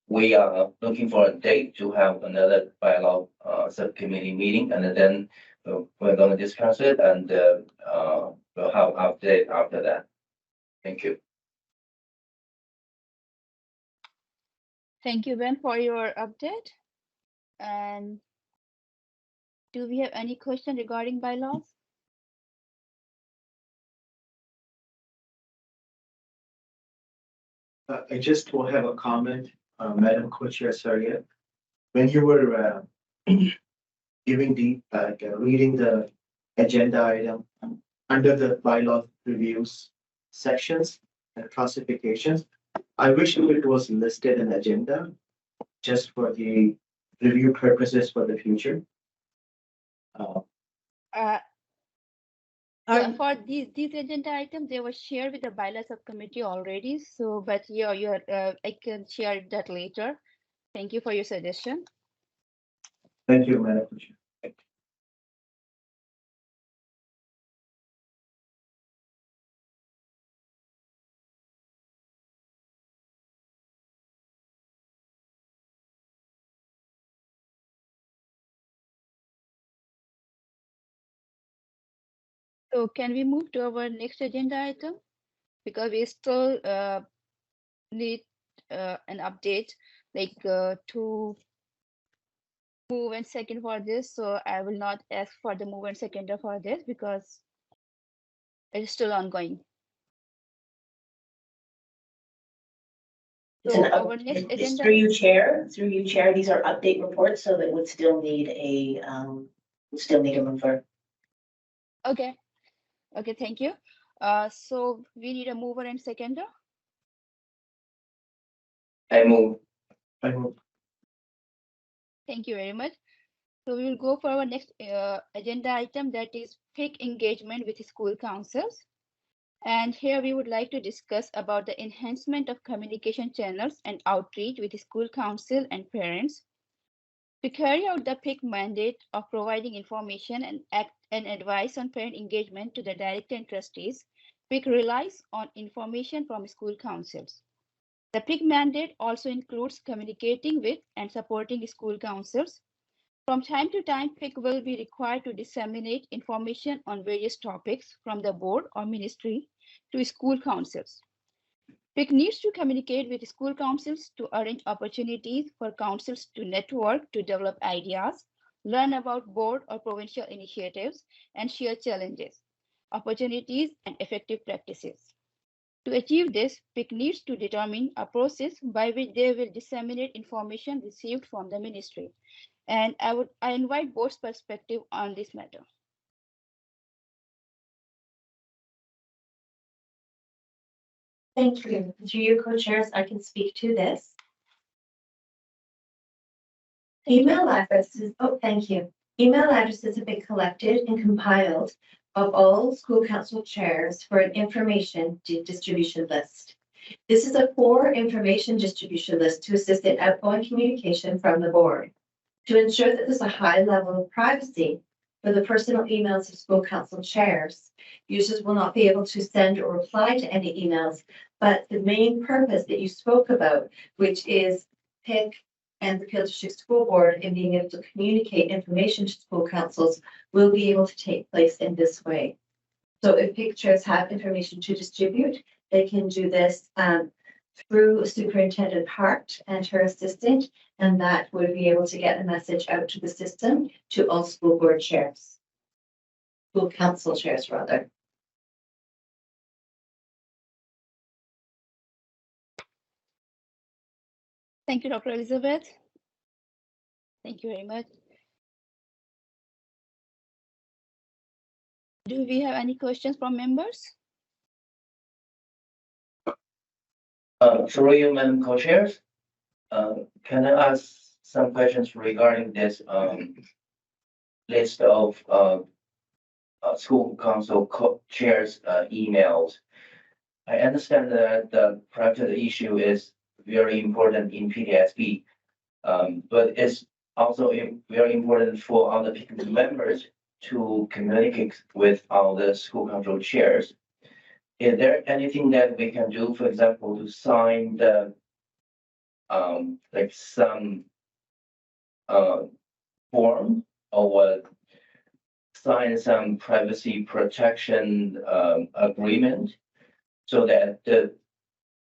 [SPEAKER 15] we are looking for a date to have another bylaw subcommittee meeting, and then we're going to discuss it, and we'll have update after that. Thank you.
[SPEAKER 2] Thank you, Ben, for your update. And do we have any question regarding bylaws?
[SPEAKER 8] I just will have a comment, Madam Co-Chair Saria. When you were giving the reading the agenda item under the bylaw reviews sections and classifications, I wish it was listed in agenda just for the review purposes for the future.
[SPEAKER 2] For these agenda items, they were shared with the bylaw subcommittee already. So, but I can share that later. Thank you for your suggestion.
[SPEAKER 8] Thank you, Madam Chair.
[SPEAKER 2] So can we move to our next agenda item? Because we still need an update, like to move and second for this. So I will not ask for the move and seconder for this because it is still ongoing.
[SPEAKER 10] It's
[SPEAKER 2] So
[SPEAKER 10] an
[SPEAKER 2] our next
[SPEAKER 10] it's
[SPEAKER 2] agenda.
[SPEAKER 10] through you, Chair. These are update reports, so that would still need a mover.
[SPEAKER 2] Okay. Okay, thank you. So we need a mover and seconder.
[SPEAKER 15] I move.
[SPEAKER 2] Thank you very much. So we will go for our next agenda item, that is PIC engagement with school councils. And here we would like to discuss about the enhancement of communication channels and outreach with the school council and parents. To carry out the PIC mandate of providing information and advice on parent engagement to the director and trustees, PIC relies on information from school councils. The PIC mandate also includes communicating with and supporting school councils. From time to time, PIC will be required to disseminate information on various topics from the board or ministry to school councils. PIC needs to communicate with school councils to arrange opportunities for councils to network, to develop ideas, learn about board or provincial initiatives, and share challenges, opportunities, and effective practices. To achieve this, PIC needs to determine a process by which they will disseminate information received from the ministry. And I invite board's perspective on this matter.
[SPEAKER 11] Thank you. Through you, co-chairs, I can speak to this. Email addresses, thank you. Email addresses have been collected and compiled of all school council chairs for an information distribution list. This is a core information distribution list to assist in outgoing communication from the board. To ensure that there's a high level of privacy for the personal emails of school council chairs, users will not be able to send or reply to any emails, but the main purpose that you spoke about, which is PIC and the Peel District School Board in being able to communicate information to school councils, will be able to take place in this way. So if PIC chairs have information to distribute, they can do this through Superintendent Hart and her assistant, and that would be able to get a message out to the system to all school board chairs, school council chairs rather.
[SPEAKER 2] Thank you, Dr. Elizabeth. Thank you very much. Do we have any questions from members?
[SPEAKER 15] Through you, Madam Co-Chairs, can I ask some questions regarding this list of school council chairs emails? I understand that the private issue is very important in PTSB, but it's also very important for all the PIC members to communicate with all the school council chairs. Is there anything that we can do, for example, to sign the like some form or sign some privacy protection agreement so that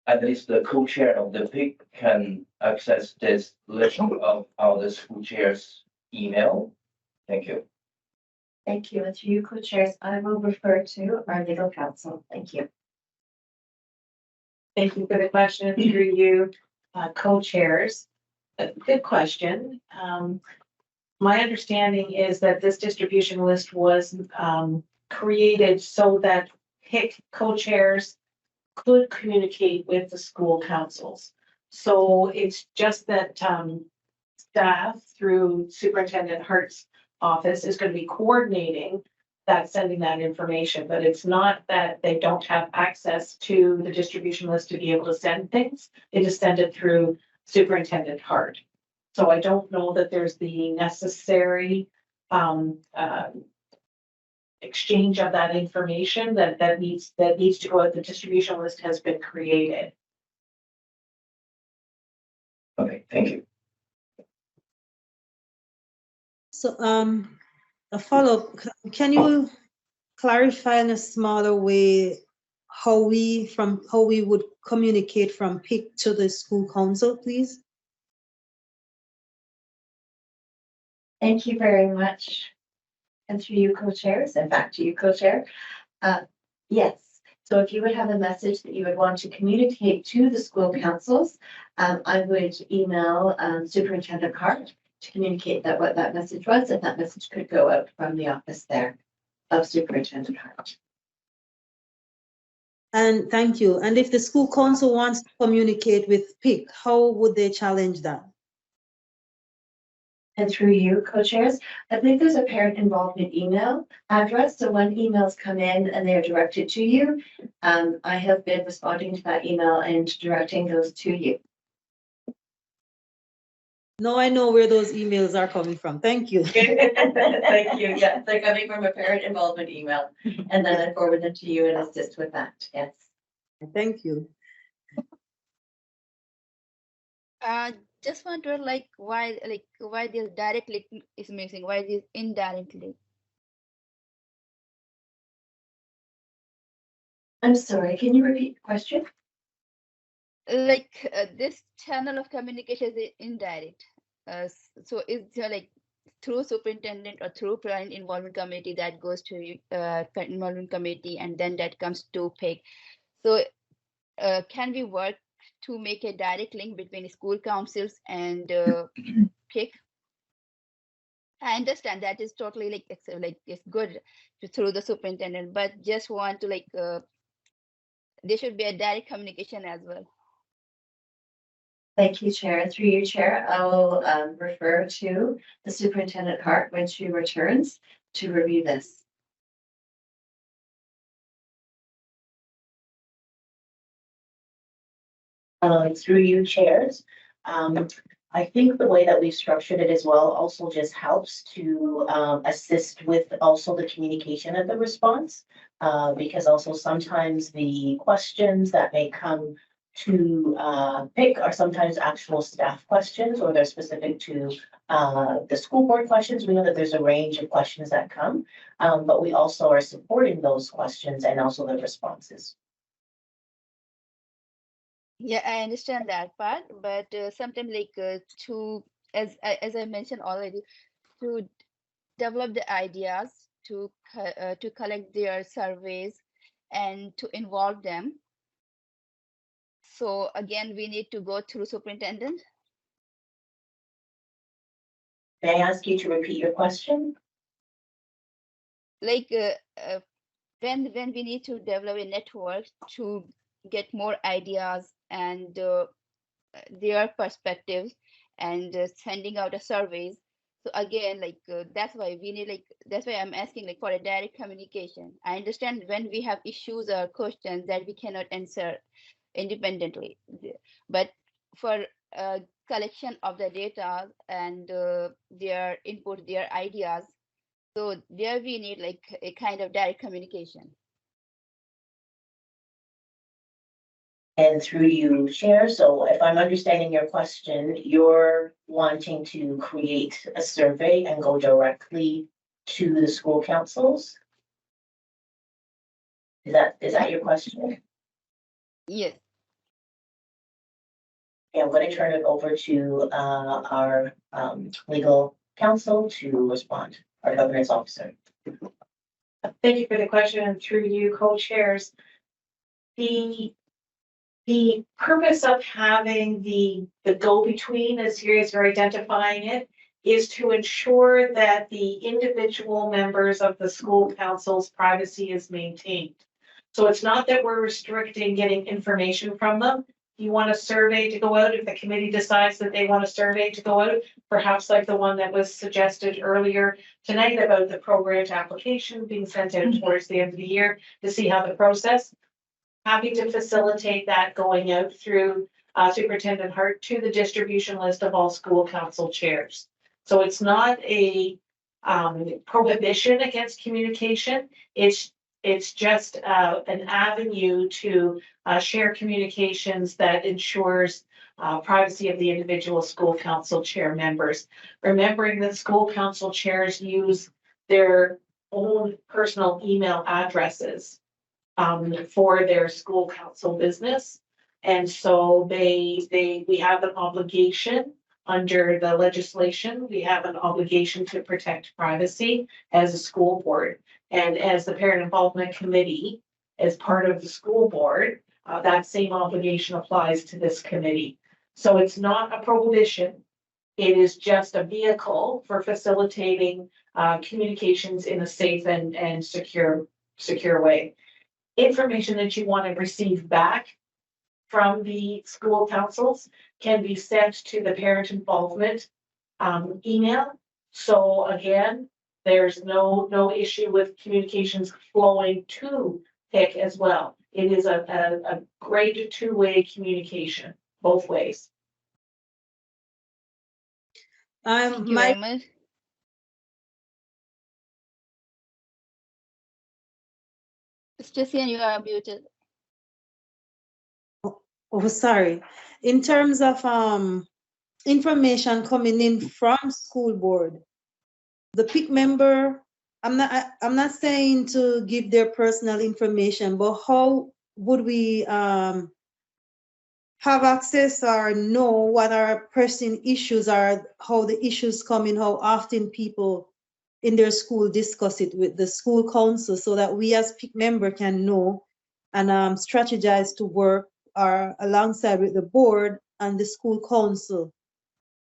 [SPEAKER 15] at least the co-chair of the PIC can access this list of all the school chairs' email? Thank you.
[SPEAKER 11] Thank you. And through you, co-chairs, I will refer to our legal counsel. Thank you.
[SPEAKER 13] Thank you for the question. Through you, co-chairs. Good question. My understanding is that this distribution list was created so that PIC co-chairs could communicate with the school councils. So it's just that staff through Superintendent Hart's office is going to be coordinating that, sending that information, but it's not that they don't have access to the distribution list to be able to send things. They just send it through Superintendent Hart. So I don't know that there's the necessary exchange of that information that needs to go out. The distribution list has been created.
[SPEAKER 15] Okay, thank you.
[SPEAKER 1] So a follow-up, can you clarify in a smaller way how we would communicate from PIC to the school council, please?
[SPEAKER 10] Thank you very much. And through you, co-chairs, and back to you, co-chair. Yes, so if you would have a message that you would want to communicate to the school councils, I would email Superintendent Hart to communicate that what that message was, and that message could go out from the office there of Superintendent Hart.
[SPEAKER 1] And thank you. And if the school council wants to communicate with PIC, how would they challenge that?
[SPEAKER 10] And through you, co-chairs, I think there's a parent involvement email address. So when emails come in and they're directed to you, I have been responding to that email and directing those to you.
[SPEAKER 1] Now I know where those emails are coming from. Thank you.
[SPEAKER 10] Thank you. Yes, they're coming from a parent involvement email. And then I forward them to you and assist with that. Yes.
[SPEAKER 1] Thank you.
[SPEAKER 2] Just wonder why this direct link is missing, why this indirect link?
[SPEAKER 10] I'm sorry, can you repeat the question?
[SPEAKER 2] This channel of communication is indirect. So it's through superintendent or through parent involvement committee that goes to parent involvement committee, and then that comes to PIC. So can we work to make a direct link between school councils and PIC? I understand that is totally it's good through the superintendent, but just want to there should be a direct communication as well.
[SPEAKER 10] Thank you, Chair. And through you, Chair, I will refer to the Superintendent Hart when she returns to review this.
[SPEAKER 15] Through you, chairs. I think the way that we've structured it as well also just helps to assist with also the communication of the response, because also sometimes the questions that may come to PIC are sometimes actual staff questions, or they're specific to the school board questions. We know that there's a range of questions that come, but we also are supporting those questions and also the responses.
[SPEAKER 2] Yeah, I understand that part, but sometimes as I mentioned already, to develop the ideas, to collect their surveys and to involve them. So again, we need to go through superintendent.
[SPEAKER 15] May I ask you to repeat your question?
[SPEAKER 2] When we need to develop a network to get more ideas and their perspectives and sending out a surveys. So again, that's why we need that's why I'm asking for a direct communication. I understand when we have issues or questions that we cannot answer independently, but for collection of the data and their input, their ideas, so there we need a kind of direct communication.
[SPEAKER 15] And through you, Chair, so if I'm understanding your question, you're wanting to create a survey and go directly to the school councils? Is that your question?
[SPEAKER 2] Yes.
[SPEAKER 15] Okay, I'm going to turn it over to our legal counsel to respond, our governance officer.
[SPEAKER 13] Thank you for the question. Through you, co-chairs. The purpose of having the go-between, as here as you're identifying it, is to ensure that the individual members of the school council's privacy is maintained. So it's not that we're restricting getting information from them. You want a survey to go out, if the committee decides that they want a survey to go out, perhaps like the one that was suggested earlier tonight about the program application being sent out towards the end of the year to see how the process. Happy to facilitate that going out through Superintendent Hart to the distribution list of all school council chairs. So it's not a prohibition against communication. It's just an avenue to share communications that ensures privacy of the individual school council chair members. Remembering that school council chairs use their own personal email addresses for their school council business. And so we have an obligation under the legislation, we have an obligation to protect privacy as a school board. And as the parent involvement committee, as part of the school board, that same obligation applies to this committee. So it's not a prohibition. It is just a vehicle for facilitating communications in a safe and secure way. Information that you want to receive back from the school councils can be sent to the parent involvement email. So again, there's no issue with communications flowing to PIC as well. It is a great two-way communication, both ways.
[SPEAKER 2] Thank you very much. Stacy, you are muted.
[SPEAKER 1] Oh, sorry. In terms of information coming in from school board, the PIC member, I'm not saying to give their personal information, but how would we have access or know what our pressing issues are, how the issues come in, how often people in their school discuss it with the school council, so that we as PIC member can know and strategize to work alongside with the board and the school council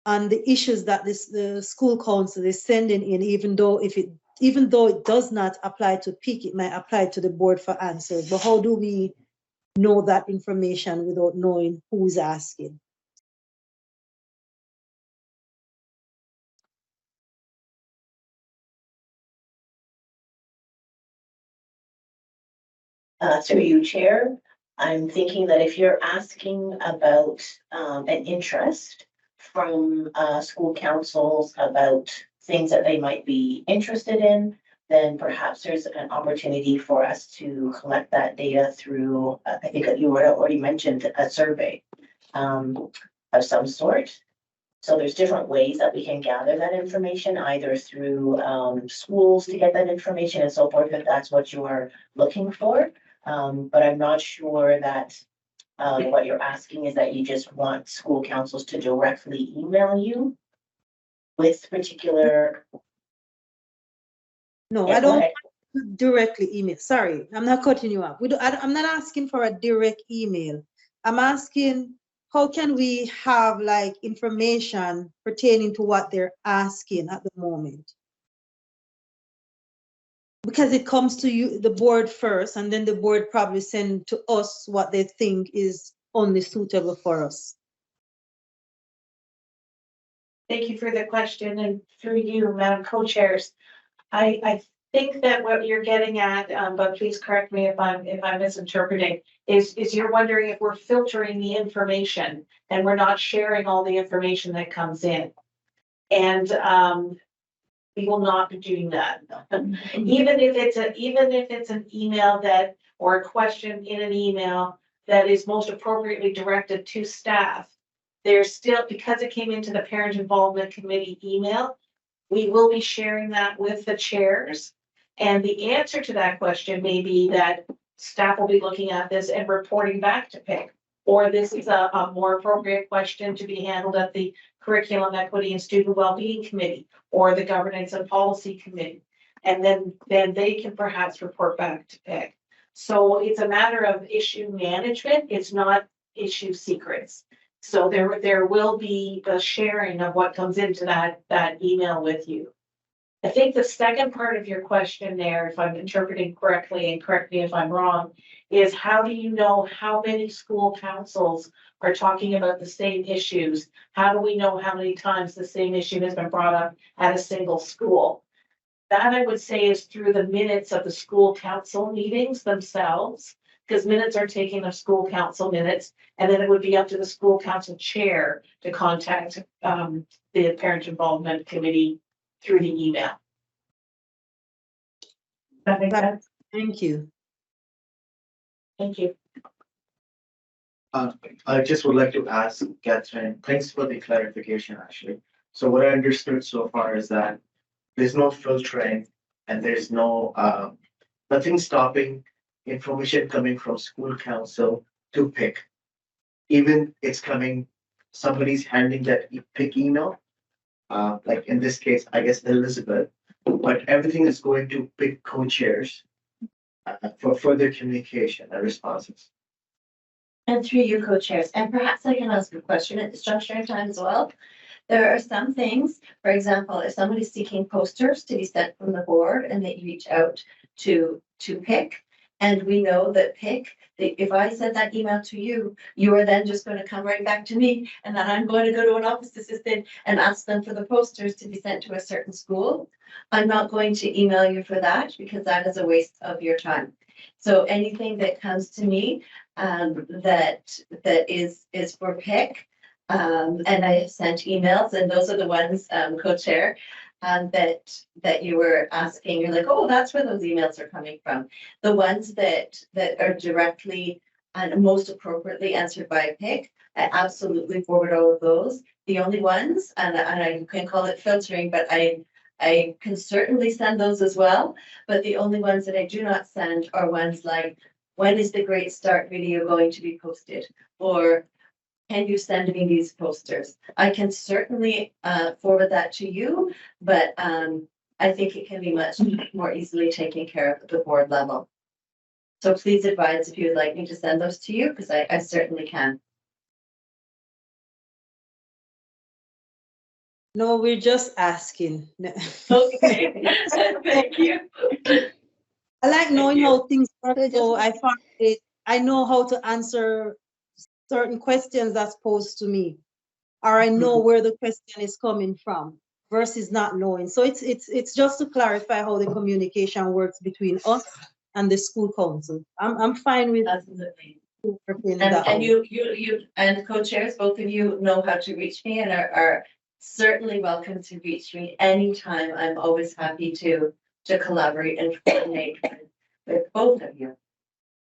[SPEAKER 1] and the issues that the school council is sending in, even though it does not apply to PIC, it might apply to the board for answers. But how do we know that information without knowing who's asking?
[SPEAKER 10] Through you, Chair, I'm thinking that if you're asking about an interest from school councils about things that they might be interested in, then perhaps there's an opportunity for us to collect that data through, I think you already mentioned a survey of some sort. So there's different ways that we can gather that information, either through schools to get that information and so forth, if that's what you are looking for. But I'm not sure that what you're asking is that you just want school councils to directly email you with particular.
[SPEAKER 1] No, I don't directly email. Sorry, I'm not cutting you off. I'm not asking for a direct email. I'm asking, how can we have like information pertaining to what they're asking at the moment? Because it comes to you, the board first, and then the board probably send to us what they think is only suitable for us.
[SPEAKER 13] Thank you for the question, and through you, Madam Co-Chairs. I think that what you're getting at, but please correct me if I'm misinterpreting, is you're wondering if we're filtering the information and we're not sharing all the information that comes in. And we will not be doing that. Even if it's an email that, or a question in an email that is most appropriately directed to staff, there's still, because it came into the parent involvement committee email, we will be sharing that with the chairs. And the answer to that question may be that staff will be looking at this and reporting back to PIC, or this is a more appropriate question to be handled at the Curriculum Equity and Student Wellbeing Committee or the Governance and Policy Committee. And then they can perhaps report back to PIC. So it's a matter of issue management. It's not issue secrets. So there will be a sharing of what comes into that email with you. I think the second part of your question there, if I'm interpreting correctly, and correct me if I'm wrong, is how do you know how many school councils are talking about the same issues? How do we know how many times the same issue has been brought up at a single school? That I would say is through the minutes of the school council meetings themselves, because minutes are taking of school council minutes, and then it would be up to the school council chair to contact the parent involvement committee through the email. That makes sense?
[SPEAKER 1] Thank you.
[SPEAKER 13] Thank you.
[SPEAKER 8] I just would like to ask Catherine, thanks for the clarification actually. So what I understood so far is that there's no filtering and there's no nothing stopping information coming from school council to PIC. Even it's coming, somebody's handing that PIC email, like in this case, I guess Elizabeth, but everything is going to PIC co-chairs for further communication and responses.
[SPEAKER 11] And through you, co-chairs, and perhaps I can ask a question at the structuring time as well. There are some things, for example, if somebody's seeking posters to be sent from the board and they reach out to PIC, and we know that PIC, if I send that email to you, you are then just going to come right back to me, and then I'm going to go to an office assistant and ask them for the posters to be sent to a certain school. I'm not going to email you for that because that is a waste of your time. So anything that comes to me that is for PIC, and I have sent emails, and those are the ones, co-chair, that you were asking. You're like, oh, that's where those emails are coming from. The ones that are directly and most appropriately answered by PIC, I absolutely forward all of those. The only ones, and I can call it filtering, but I can certainly send those as well. But the only ones that I do not send are ones like, when is the Great Start video going to be posted? Or can you send me these posters? I can certainly forward that to you, but I think it can be much more easily taken care of at the board level. So please advise if you would like me to send those to you, because I certainly can.
[SPEAKER 1] No, we're just asking.
[SPEAKER 11] Okay, thank you.
[SPEAKER 1] I like knowing how things work, so I find it, I know how to answer certain questions that's posed to me, or I know where the question is coming from versus not knowing. So it's just to clarify how the communication works between us and the school council. I'm fine with
[SPEAKER 11] absolutely.
[SPEAKER 1] And
[SPEAKER 11] you and co-chairs, both of you know how to reach me and are certainly welcome to reach me anytime. I'm always happy to collaborate and coordinate with both of you.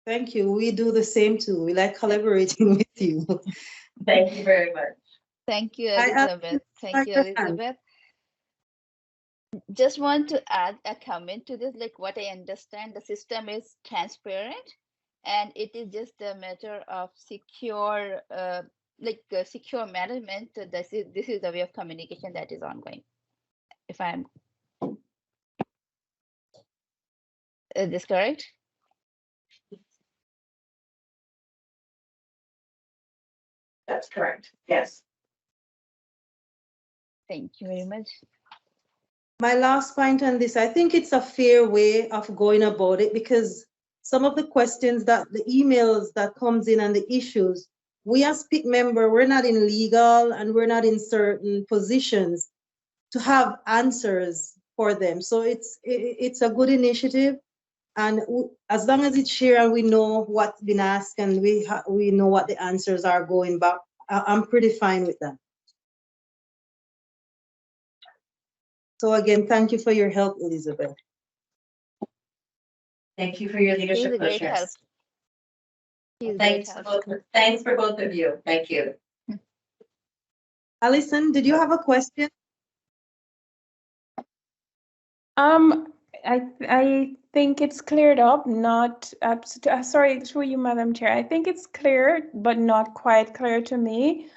[SPEAKER 1] Thank you. We do the same too. We like collaborating with you.
[SPEAKER 11] Thank you very much.
[SPEAKER 2] Thank you, Elizabeth. Thank you, Elizabeth. Just want to add a comment to this. Like, what I understand, the system is transparent, and it is just a matter of secure, secure management. This is the way of communication that is ongoing. If I'm, is this correct?
[SPEAKER 11] That's correct. Yes.
[SPEAKER 2] Thank you very much.
[SPEAKER 1] My last point on this, I think it's a fair way of going about it, because some of the questions that the emails that comes in and the issues, we as PIC member, we're not in legal and we're not in certain positions to have answers for them. So it's a good initiative. And as long as it's shared and we know what's been asked and we know what the answers are going back, I'm pretty fine with that. So again, thank you for your help, Elizabeth.
[SPEAKER 11] Thank you for your leadership, co-chairs. Thanks for both of you. Thank you.
[SPEAKER 1] Alison, did you have a question?
[SPEAKER 14] I think it's cleared up, not sorry, through you, Madam Chair. I think it's clear, but not quite clear to me.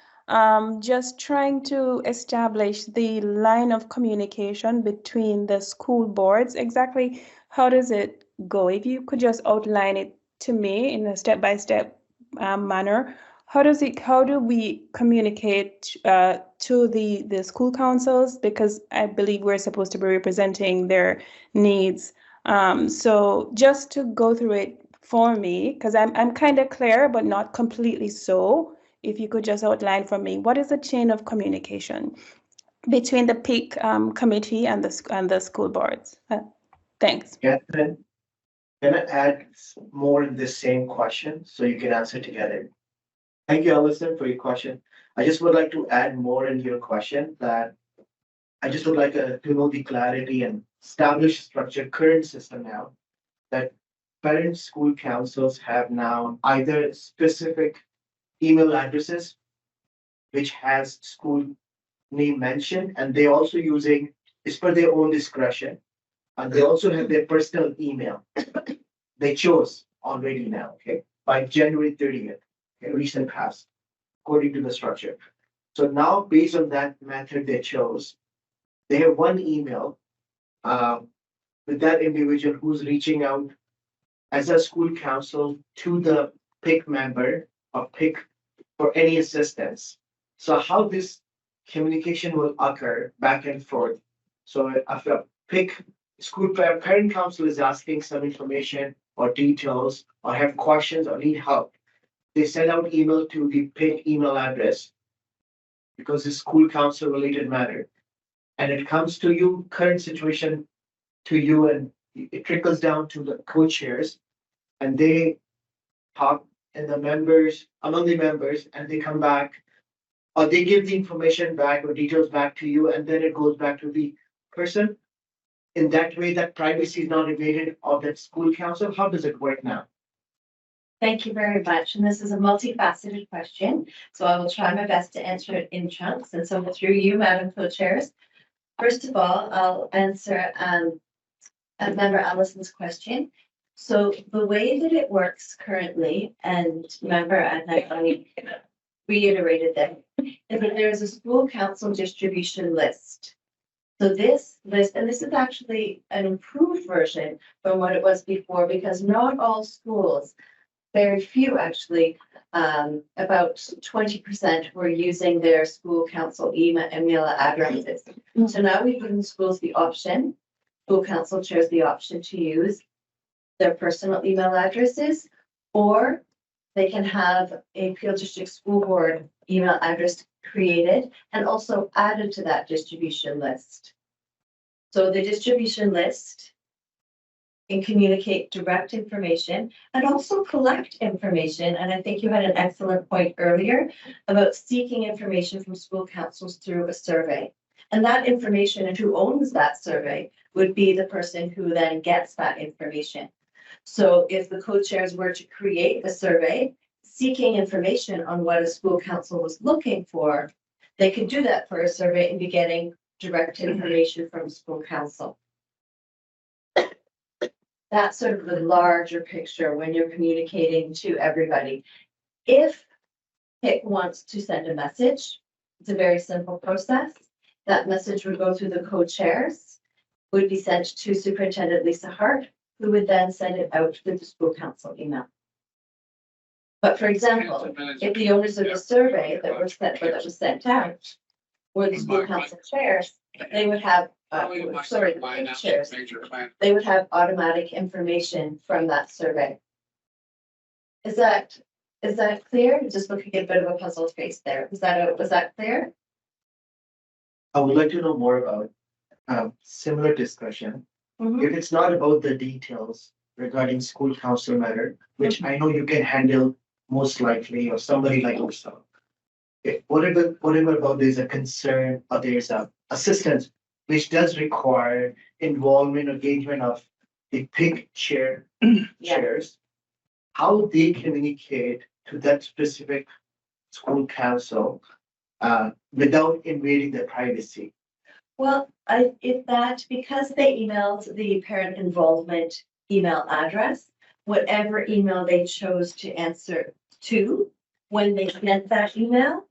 [SPEAKER 14] Just trying to establish the line of communication between the school boards. Exactly how does it go? If you could just outline it to me in a step-by-step manner. How do we communicate to the school councils? Because I believe we're supposed to be representing their needs. So just to go through it for me, because I'm kind of clear, but not completely so. If you could just outline for me, what is the chain of communication between the PIC committee and the school boards? Thanks.
[SPEAKER 8] Yeah, then can I add more in this same question so you can answer together? Thank you, Alison, for your question. I just would like to add more in your question that I just would like to know the clarity and establish structure current system now that parent school councils have now either specific email addresses which has school name mentioned, and they also using, it's for their own discretion, And they also have their personal email. They chose already now, okay, by January 30th, okay, recent past, according to the structure. So now, based on that method they chose, they have one email with that individual who's reaching out as a school council to the PIC member or PIC for any assistance. So how this communication will occur back and forth. So if a PIC school parent council is asking some information or details or have questions or need help, they send out email to the PIC email address because it's school council related matter. And it comes to you, current situation to you, and it trickles down to the co-chairs and they talk and the members among the members and they come back or they give the information back or details back to you and then it goes back to the person. In that way, that privacy is not invaded of that school council. How does it work now?
[SPEAKER 11] Thank you very much. And this is a multifaceted question, so I will try my best to answer it in chunks. And so through you, Madam Co-Chairs, first of all, I'll answer Member Allison's question. So the way that it works currently, and Member Adnani reiterated that, is that there is a school council distribution list. So this list, and this is actually an improved version from what it was before, because not all schools, very few actually, about 20% were using their school council email addresses. So now we've given schools the option, school council chairs the option to use their personal email addresses, or they can have a Peel District School Board email address created and also added to that distribution list. So the distribution list can communicate direct information and also collect information. And I think you had an excellent point earlier about seeking information from school councils through a survey. And that information and who owns that survey would be the person who then gets that information. So if the co-chairs were to create a survey seeking information on what a school council was looking for, they could do that for a survey and be getting direct information from school council. That's sort of the larger picture when you're communicating to everybody. If PIC wants to send a message, it's a very simple process. That message would go through the co-chairs, would be sent to Superintendent Lisa Hart, who would then send it out with the school council email. But for example, if the owners of the survey that was sent out were the school council chairs, they would have, the PIC chairs, they would have automatic information from that survey. Is that clear? Just looking at a bit of a puzzled face there. Was that clear?
[SPEAKER 8] I would like to know more about similar discussion. If it's not about the details regarding school council matter, which I know you can handle most likely, or somebody like yourself. Whatever about there's a concern or there's a assistance, which does require involvement, engagement of the PIC chairs, how they communicate to that specific school council without invading their privacy.
[SPEAKER 11] Well, because they emailed the parent involvement email address, whatever email they chose to answer to, when they sent that email,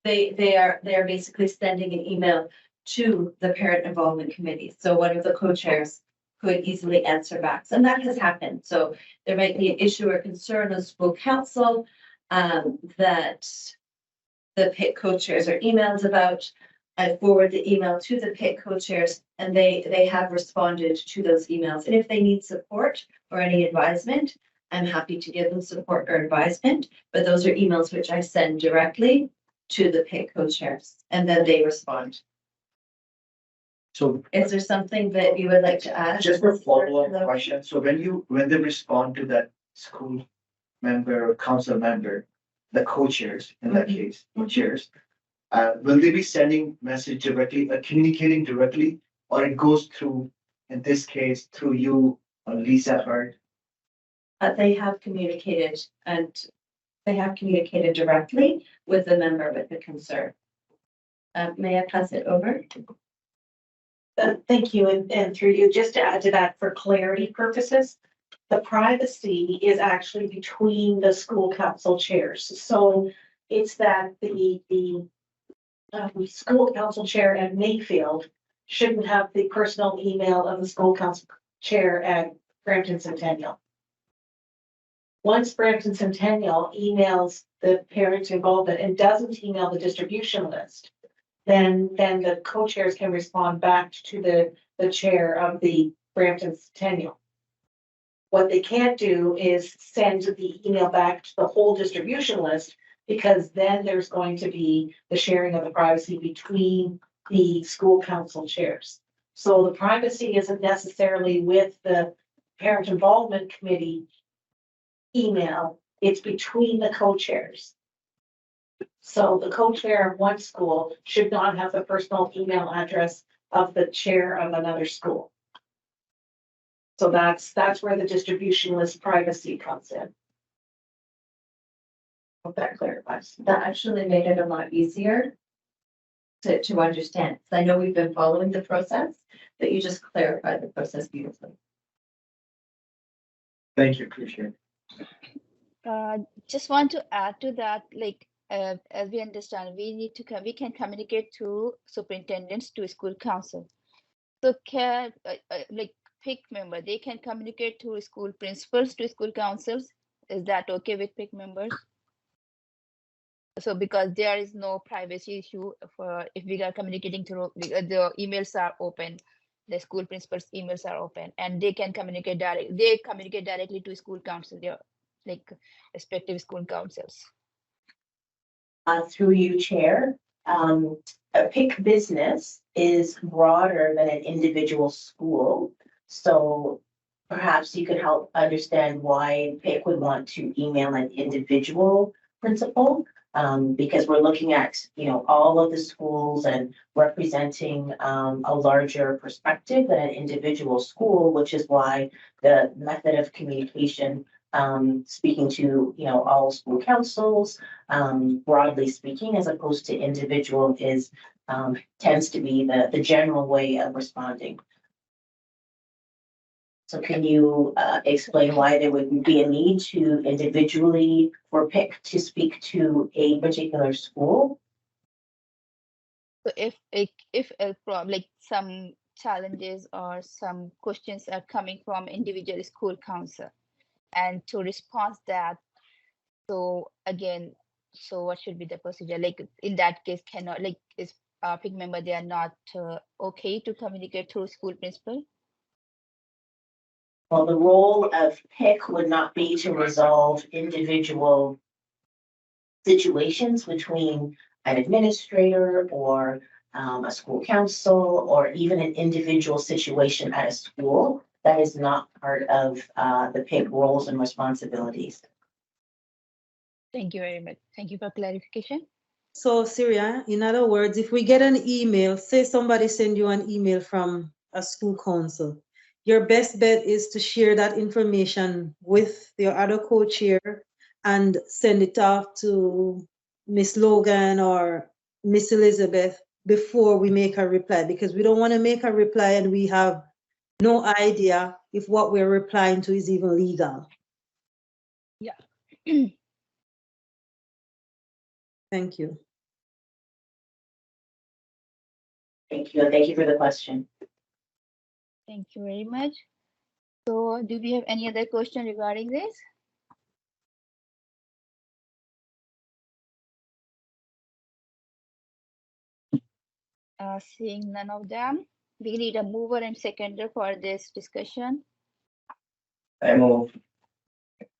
[SPEAKER 11] they are basically sending an email to the parent involvement committee. So one of the co-chairs could easily answer back. And that has happened. So there might be an issue or concern of school council that the PIC co-chairs are emailed about. I forward the email to the PIC co-chairs and they have responded to those emails. And if they need support or any advisement, I'm happy to give them support or advisement, but those are emails which I send directly to the PIC co-chairs and then they respond.
[SPEAKER 8] So
[SPEAKER 11] is there something that you would like to add?
[SPEAKER 8] Just a follow-up question. So when they respond to that school member or council member, the co-chairs in that case, co-chairs, will they be sending message directly, communicating directly, or it goes through, in this case, through you or Lisa Hart?
[SPEAKER 11] They have communicated directly with the member with the concern. May I pass it over?
[SPEAKER 13] Thank you, and through you, just to add to that for clarity purposes, the privacy is actually between the school council chairs. So it's that the school council chair at Mayfield shouldn't have the personal email of the school council chair at Brampton Centennial. Once Brampton Centennial emails the parent involvement and doesn't email the distribution list, then the co-chairs can respond back to the chair of the Brampton Centennial. What they can't do is send the email back to the whole distribution list, because then there's going to be the sharing of the privacy between the school council chairs. So the privacy isn't necessarily with the parent involvement committee email, it's between the co-chairs. So the co-chair of one school should not have the personal email address of the chair of another school. So that's where the distribution list privacy comes in. Hope that clarifies.
[SPEAKER 11] That actually made it a lot easier to understand. I know we've been following the process, but you just clarified the process beautifully.
[SPEAKER 8] Thank you, Commissioner.
[SPEAKER 2] Just want to add to that, like, as we understand, we can communicate to superintendents to school council. So can like PIC member, they can communicate to school principals to school councils. Is that okay with PIC members? So because there is no privacy issue for if we are communicating through the emails are open, the school principals emails are open, and they can communicate directly. They communicate directly to school council, their like respective school councils.
[SPEAKER 10] Through you, Chair, a PIC business is broader than an individual school. So perhaps you could help understand why PIC would want to email an individual principal, because we're looking at, all of the schools and representing a larger perspective than an individual school, which is why the method of communication, speaking to, all school councils, broadly speaking, as opposed to individual, is tends to be the general way of responding. So can you explain why there would be a need to individually for PIC to speak to a particular school?
[SPEAKER 2] So if like some challenges or some questions are coming from individual school council, and to respond that, so again, so what should be the procedure? Like in that case, cannot like is PIC member, they are not okay to communicate through school principal?
[SPEAKER 10] Well, the role of PIC would not be to resolve individual situations between an administrator or a school council, or even an individual situation at a school. That is not part of the PIC roles and responsibilities.
[SPEAKER 2] Thank you very much. Thank you for clarification.
[SPEAKER 1] So Syria, in other words, if we get an email, say somebody send you an email from a school council, your best bet is to share that information with your other co-chair and send it off to Miss Logan or Miss Elizabeth before we make a reply, because we don't want to make a reply and we have no idea if what we're replying to is even legal.
[SPEAKER 2] Yeah.
[SPEAKER 1] Thank you.
[SPEAKER 10] Thank you. Thank you for the question.
[SPEAKER 2] Thank you very much. So do we have any other question regarding this? Seeing none of them, we need a mover and seconder for this discussion.
[SPEAKER 15] I move.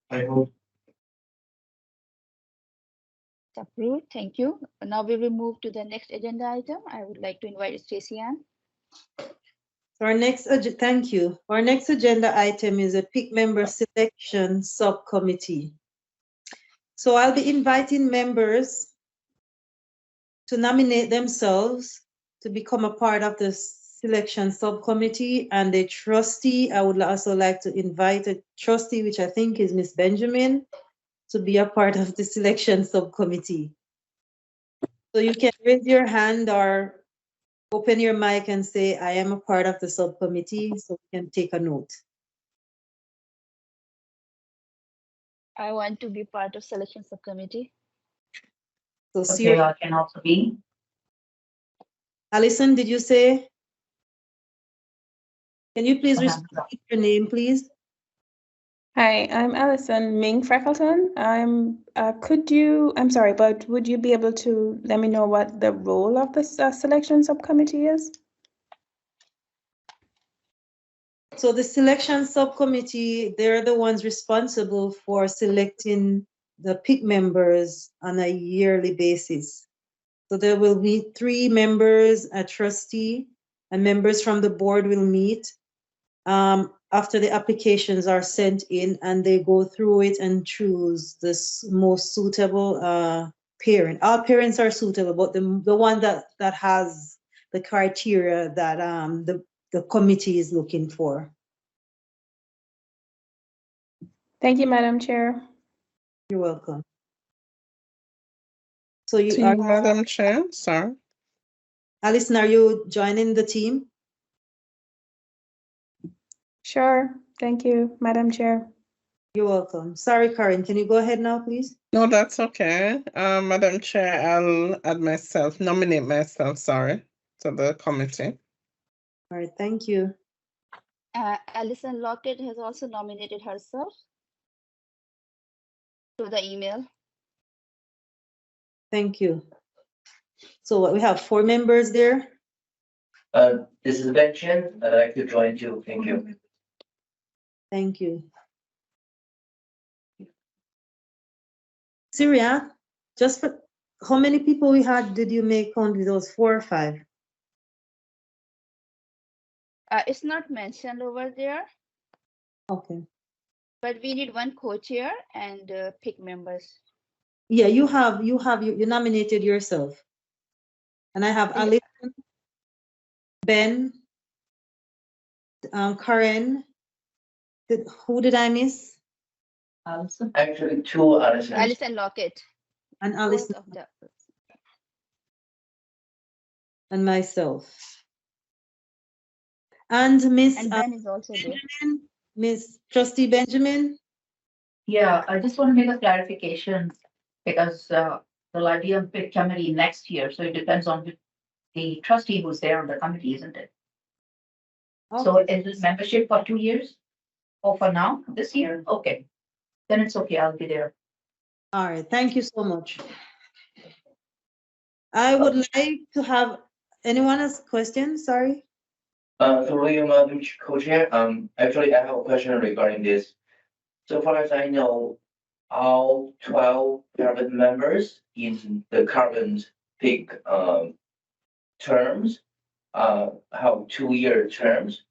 [SPEAKER 2] Approved. Thank you. Now we will move to the next agenda item. I would like to invite Stacey Ann.
[SPEAKER 1] Our next, thank you. Our next agenda item is a PIC member selection subcommittee. So I'll be inviting members to nominate themselves to become a part of the selection subcommittee, and a trustee. I would also like to invite a trustee, which I think is Miss Benjamin, to be a part of the selection subcommittee. So you can raise your hand or open your mic and say, I am a part of the subcommittee, so we can take a note.
[SPEAKER 2] I want to be part of selection subcommittee.
[SPEAKER 1] So
[SPEAKER 12] Okay, I can also be.
[SPEAKER 1] Alison, did you say? Can you please repeat your name, please?
[SPEAKER 14] Hi, I'm Alison Ming Freckleton. I'm sorry, but would you be able to let me know what the role of this selection subcommittee is?
[SPEAKER 1] So the selection subcommittee, they're the ones responsible for selecting the PIC members on a yearly basis. So there will be 3 members, a trustee, and members from the board will meet after the applications are sent in, and they go through it and choose the most suitable parent. All parents are suitable, but the one that has the criteria that the committee is looking for.
[SPEAKER 14] Thank you, Madam Chair.
[SPEAKER 1] You're welcome. So you
[SPEAKER 16] To
[SPEAKER 1] are,
[SPEAKER 16] Madam Chair, sorry.
[SPEAKER 1] Alison, are you joining the team?
[SPEAKER 14] Sure. Thank you, Madam Chair.
[SPEAKER 1] You're welcome. Sorry, Karen, can you go ahead now, please?
[SPEAKER 16] No, that's okay. Madam Chair, I'll nominate myself, sorry, to the committee.
[SPEAKER 1] All right, thank you.
[SPEAKER 2] Alison Lockett has also nominated herself to the email.
[SPEAKER 1] Thank you. So we have 4 members there.
[SPEAKER 15] This is Ben Chen. I'd like to join too. Thank you.
[SPEAKER 1] Thank you. Syria, just for how many people we had did you make count with those 4 or 5?
[SPEAKER 2] It's not mentioned over there.
[SPEAKER 1] Okay.
[SPEAKER 2] But we need 1 co-chair and PIC members.
[SPEAKER 1] Yeah, you nominated yourself. And I have Alison, Ben, Karen. Who did I miss?
[SPEAKER 12] Alison.
[SPEAKER 15] Actually, 2 Alison.
[SPEAKER 2] Alison Lockett.
[SPEAKER 1] And Alison. And myself. And Miss
[SPEAKER 2] Ben is also there.
[SPEAKER 1] Miss Trustee Benjamin.
[SPEAKER 12] Yeah, I just want to make a clarification because the idea of PIC committee next year, so it depends on the trustee who's there on the committee, isn't it?
[SPEAKER 1] Okay.
[SPEAKER 12] So is this membership for 2 years? Or for now, this year? Okay, then it's okay, I'll be there.
[SPEAKER 1] All right, thank you so much. I would like to have anyone has questions, sorry?
[SPEAKER 15] Through you, Madam Co-Chair, actually, I have a question regarding this. So far as I know, all 12 parliament members in the current PIC terms have 2-year terms.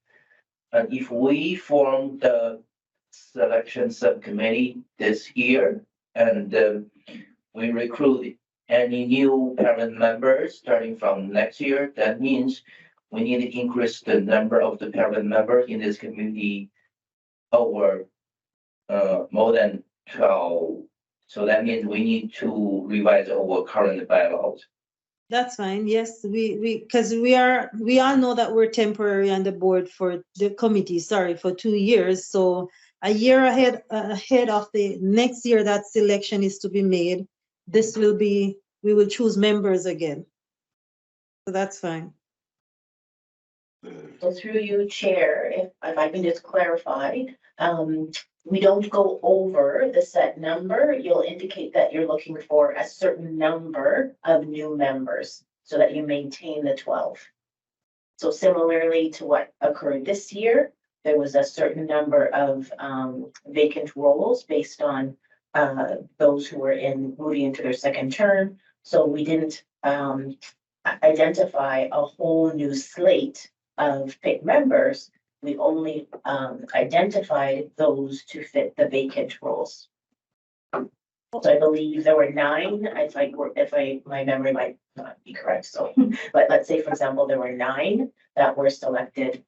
[SPEAKER 15] And if we form the selection subcommittee this year and we recruit any new parliament members starting from next year, that means we need to increase the number of the parliament members in this community over more than 12. So that means we need to revise our current bylaws.
[SPEAKER 1] That's fine. Yes, because we all know that we're temporary on the board for the committee, sorry, for 2 years. So a year ahead of the next year that selection is to be made, we will choose members again. So that's fine.
[SPEAKER 10] So through you, Chair, if I can just clarify, we don't go over the set number. You'll indicate that you're looking for a certain number of new members so that you maintain the 12. So similarly to what occurred this year, there was a certain number of vacant roles based on those who were moving into their second term. So we didn't identify a whole new slate of PIC members. We only identified those to fit the vacant roles. So I believe there were 9, my memory might not be correct, so, but let's say, for example, there were 9 that were selected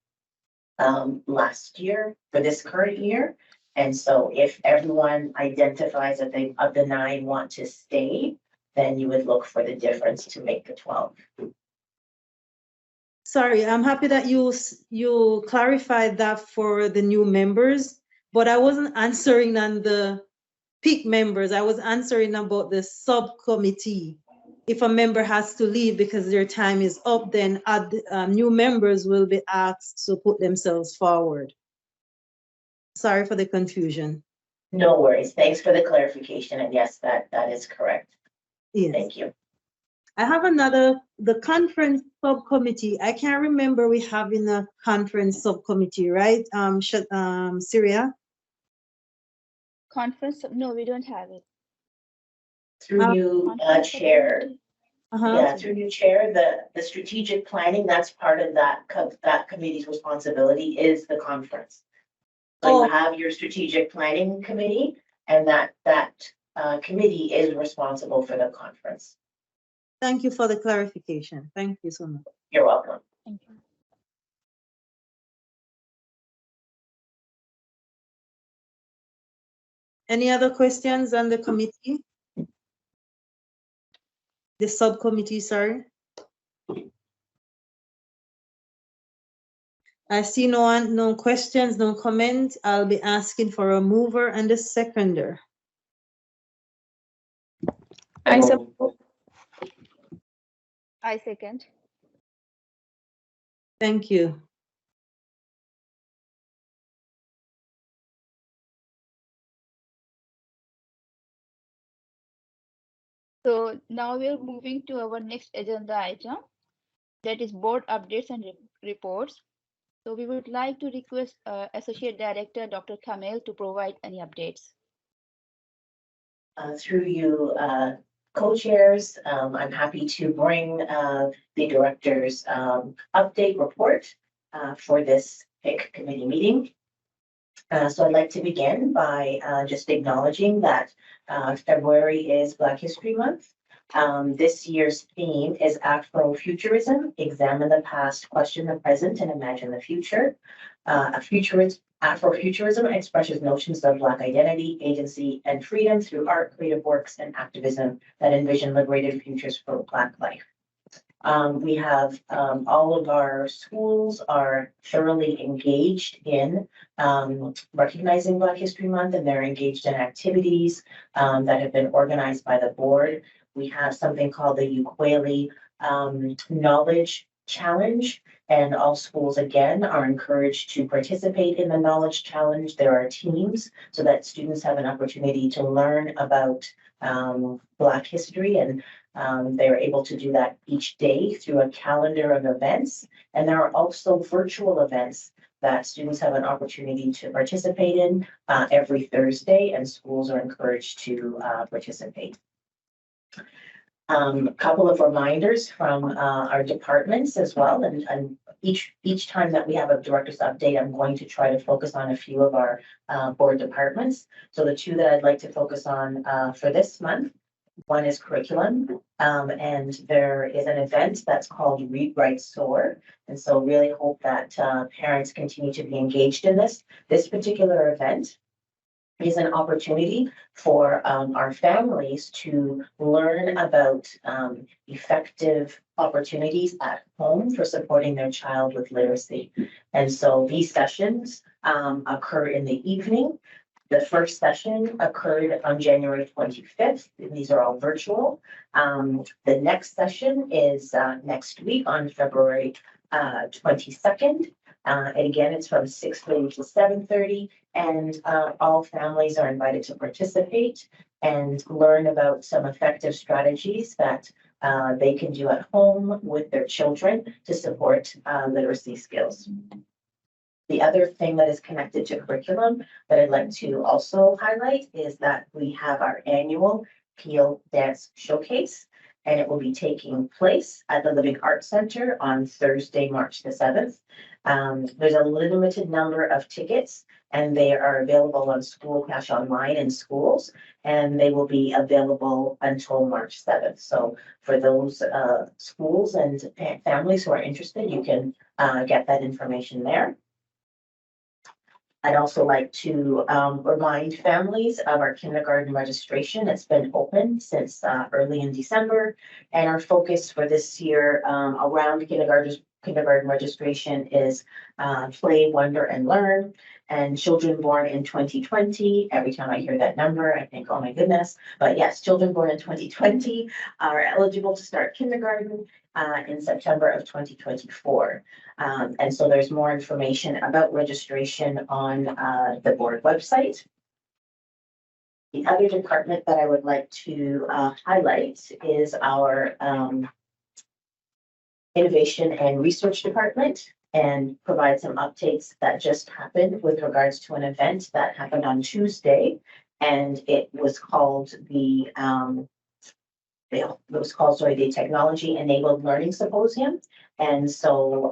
[SPEAKER 10] last year for this current year. And so if everyone identifies that they, of the 9 want to stay, then you would look for the difference to make the 12.
[SPEAKER 1] Sorry, I'm happy that you clarified that for the new members, but I wasn't answering on the PIC members. I was answering about the subcommittee. If a member has to leave because their time is up, then new members will be asked to put themselves forward. Sorry for the confusion.
[SPEAKER 10] No worries. Thanks for the clarification. And yes, that is correct.
[SPEAKER 1] Yes.
[SPEAKER 10] Thank you.
[SPEAKER 1] I have the conference subcommittee. I can't remember we having a conference subcommittee, right? Syria?
[SPEAKER 2] Conference, no, we don't have it.
[SPEAKER 10] Through you, Chair. Yeah, through you, Chair, the strategic planning, that's part of that committee's responsibility is the conference. So you have your strategic planning committee, and that committee is responsible for the conference.
[SPEAKER 1] Thank you for the clarification. Thank you so much.
[SPEAKER 10] You're welcome.
[SPEAKER 2] Thank you.
[SPEAKER 1] Any other questions on the committee? The subcommittee, sorry. I see no questions, no comments. I'll be asking for a mover and a seconder.
[SPEAKER 2] I second.
[SPEAKER 1] Thank you.
[SPEAKER 2] So now we're moving to our next agenda item, that is board updates and reports. So we would like to request Associate Director Dr. Kamel to provide any updates.
[SPEAKER 10] Through you, co-chairs, I'm happy to bring the director's update report for this PIC committee meeting. So I'd like to begin by just acknowledging that February is Black History Month. This year's theme is Afrofuturism, examine the past, question the present, and imagine the future. Afrofuturism expresses notions of Black identity, agency, and freedom through art, creative works, and activism that envision liberated futures for Black life. We have all of our schools are thoroughly engaged in recognizing Black History Month, and they're engaged in activities that have been organized by the board. We have something called the Ukweli Knowledge Challenge, and all schools again are encouraged to participate in the Knowledge Challenge. There are teams so that students have an opportunity to learn about Black history, and they're able to do that each day through a calendar of events. And there are also virtual events that students have an opportunity to participate in every Thursday, and schools are encouraged to participate. A couple of reminders from our departments as well, and each time that we have a director's update, I'm going to try to focus on a few of our board departments. So the two that I'd like to focus on for this month, one is curriculum, and there is an event that's called Read, Write, Soar. And so really hope that parents continue to be engaged in this. This particular event is an opportunity for our families to learn about effective opportunities at home for supporting their child with literacy. And so these sessions occur in the evening. The first session occurred on January 25th. These are all virtual. The next session is next week on February 22nd. And again, it's from 6:30 to 7:30, and all families are invited to participate and learn about some effective strategies that they can do at home with their children to support literacy skills. The other thing that is connected to curriculum that I'd like to also highlight is that we have our annual Peel Dance Showcase, and it will be taking place at the Living Arts Center on Thursday, March the 7th. There's a limited number of tickets, and they are available on School Cash Online in schools, and they will be available until March 7th. So for those schools and families who are interested, you can get that information there. I'd also like to remind families of our kindergarten registration. It's been open since early in December, and our focus for this year around kindergarten registration is Play, Wonder, and Learn. And children born in 2020, every time I hear that number, I think, oh my goodness. But yes, children born in 2020 are eligible to start kindergarten in September of 2024. And so there's more information about registration on the board website. The other department that I would like to highlight is our Innovation and Research Department, and provide some updates that just happened with regards to an event that happened on Tuesday. And it was called the Technology Enabled Learning Symposium. And so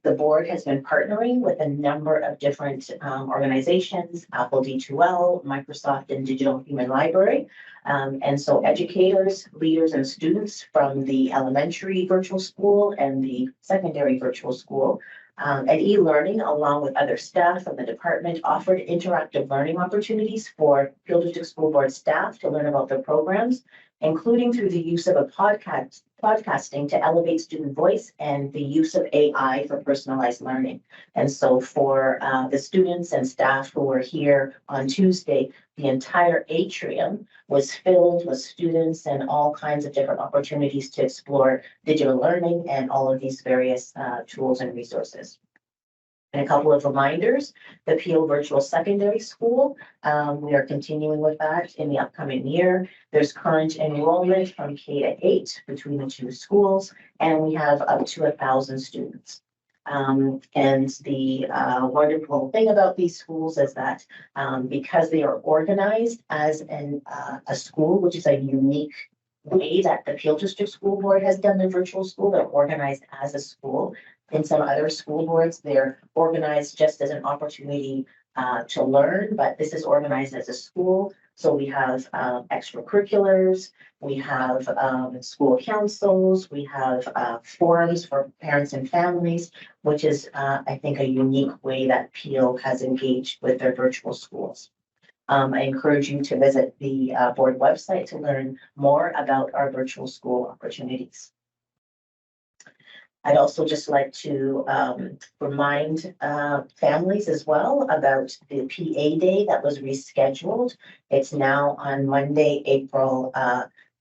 [SPEAKER 10] the board has been partnering with a number of different organizations, Apple D2L, Microsoft, and Digital Human Library. And so educators, leaders, and students from the elementary virtual school and the secondary virtual school and e-learning, along with other staff from the department, offered interactive learning opportunities for Peel District School Board staff to learn about their programs, including through the use of a podcasting to elevate student voice and the use of AI for personalized learning. And so for the students and staff who were here on Tuesday, the entire atrium was filled with students and all kinds of different opportunities to explore digital learning and all of these various tools and resources. And a couple of reminders, the Peel Virtual Secondary School, we are continuing with that in the upcoming year. There's current enrollment from K to 8 between the two schools, and we have up to 1,000 students. And the wonderful thing about these schools is that because they are organized as a school, which is a unique way that the Peel District School Board has done their virtual school, they're organized as a school. In some other school boards, they're organized just as an opportunity to learn, but this is organized as a school. So we have extracurriculars, we have school councils, we have forums for parents and families, which is, I think, a unique way that Peel has engaged with their virtual schools. I encourage you to visit the board website to learn more about our virtual school opportunities. I'd also just like to remind families as well about the PA Day that was rescheduled. It's now on Monday, April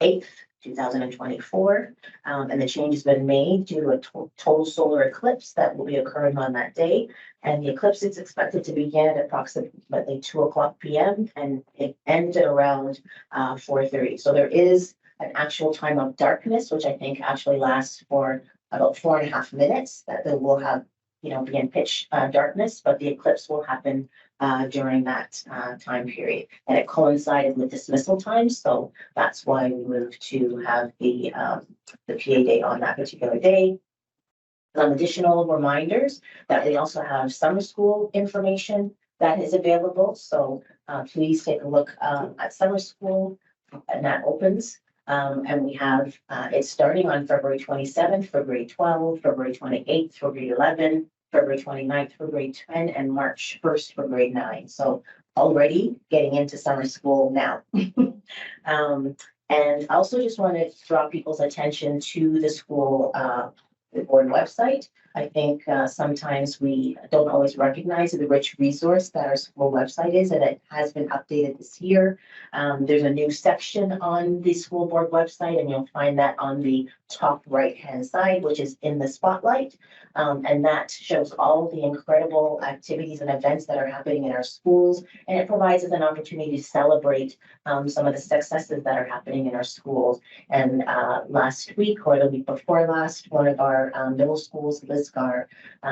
[SPEAKER 10] 8th, 2024. And the change has been made due to a total solar eclipse that will be occurring on that day. And the eclipse is expected to begin at approximately 2:00 p.m. and it ends at around 4:30. So there is an actual time of darkness, which I think actually lasts for about 4.5 minutes, that they will have, be in pitch darkness, but the eclipse will happen during that time period. And it coincided with dismissal time, so that's why we moved to have the PA Day on that particular day. Some additional reminders that we also have summer school information that is available. So please take a look at summer school, and that opens. And we have it starting on February 27th for grade 12, February 28th for grade 11, February 29th for grade 10, and March 1st for grade 9. So already getting into summer school now. And I also just want to draw people's attention to the school the board website. I think sometimes we don't always recognize the rich resource that our school website is, and it has been updated this year. There's a new section on the school board website, and you'll find that on the top right-hand side, which is in the spotlight. And that shows all the incredible activities and events that are happening in our schools, and it provides us an opportunity to celebrate some of the successes that are happening in our schools. And last week, or the week before last, one of our middle schools, Lisgar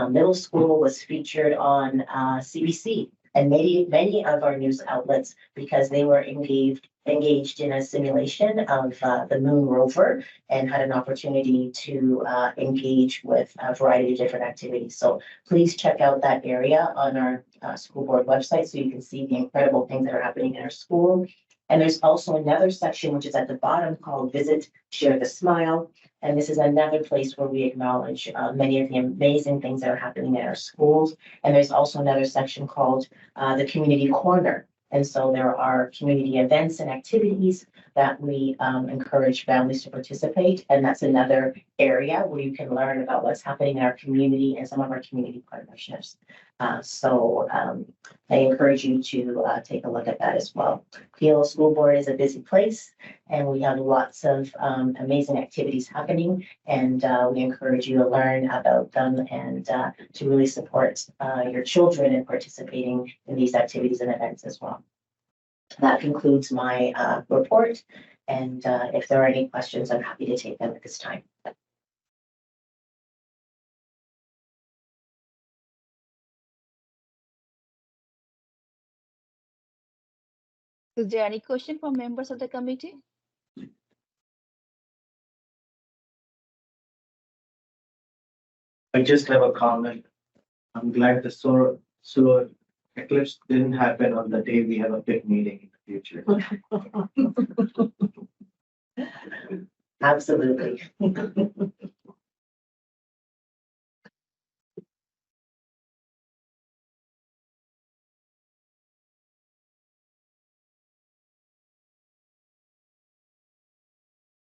[SPEAKER 10] Middle School, was featured on CBC and many of our news outlets, because they were engaged in a simulation of the moon rover and had an opportunity to engage with a variety of different activities. So please check out that area on our school board website so you can see the incredible things that are happening in our school. And there's also another section which is at the bottom called Visit, Share the Smile. And this is another place where we acknowledge many of the amazing things that are happening in our schools. And there's also another section called the Community Corner. And so there are community events and activities that we encourage families to participate. And that's another area where you can learn about what's happening in our community and some of our community partnerships. So I encourage you to take a look at that as well. Peel School Board is a busy place, and we have lots of amazing activities happening, and we encourage you to learn about them and to really support your children in participating in these activities and events as well. That concludes my report, and if there are any questions, I'm happy to take them at this time.
[SPEAKER 2] Is there any question from members of the committee?
[SPEAKER 8] I just have a comment. I'm glad the solar eclipse didn't happen on the day we have a big meeting in the future.
[SPEAKER 10] Absolutely.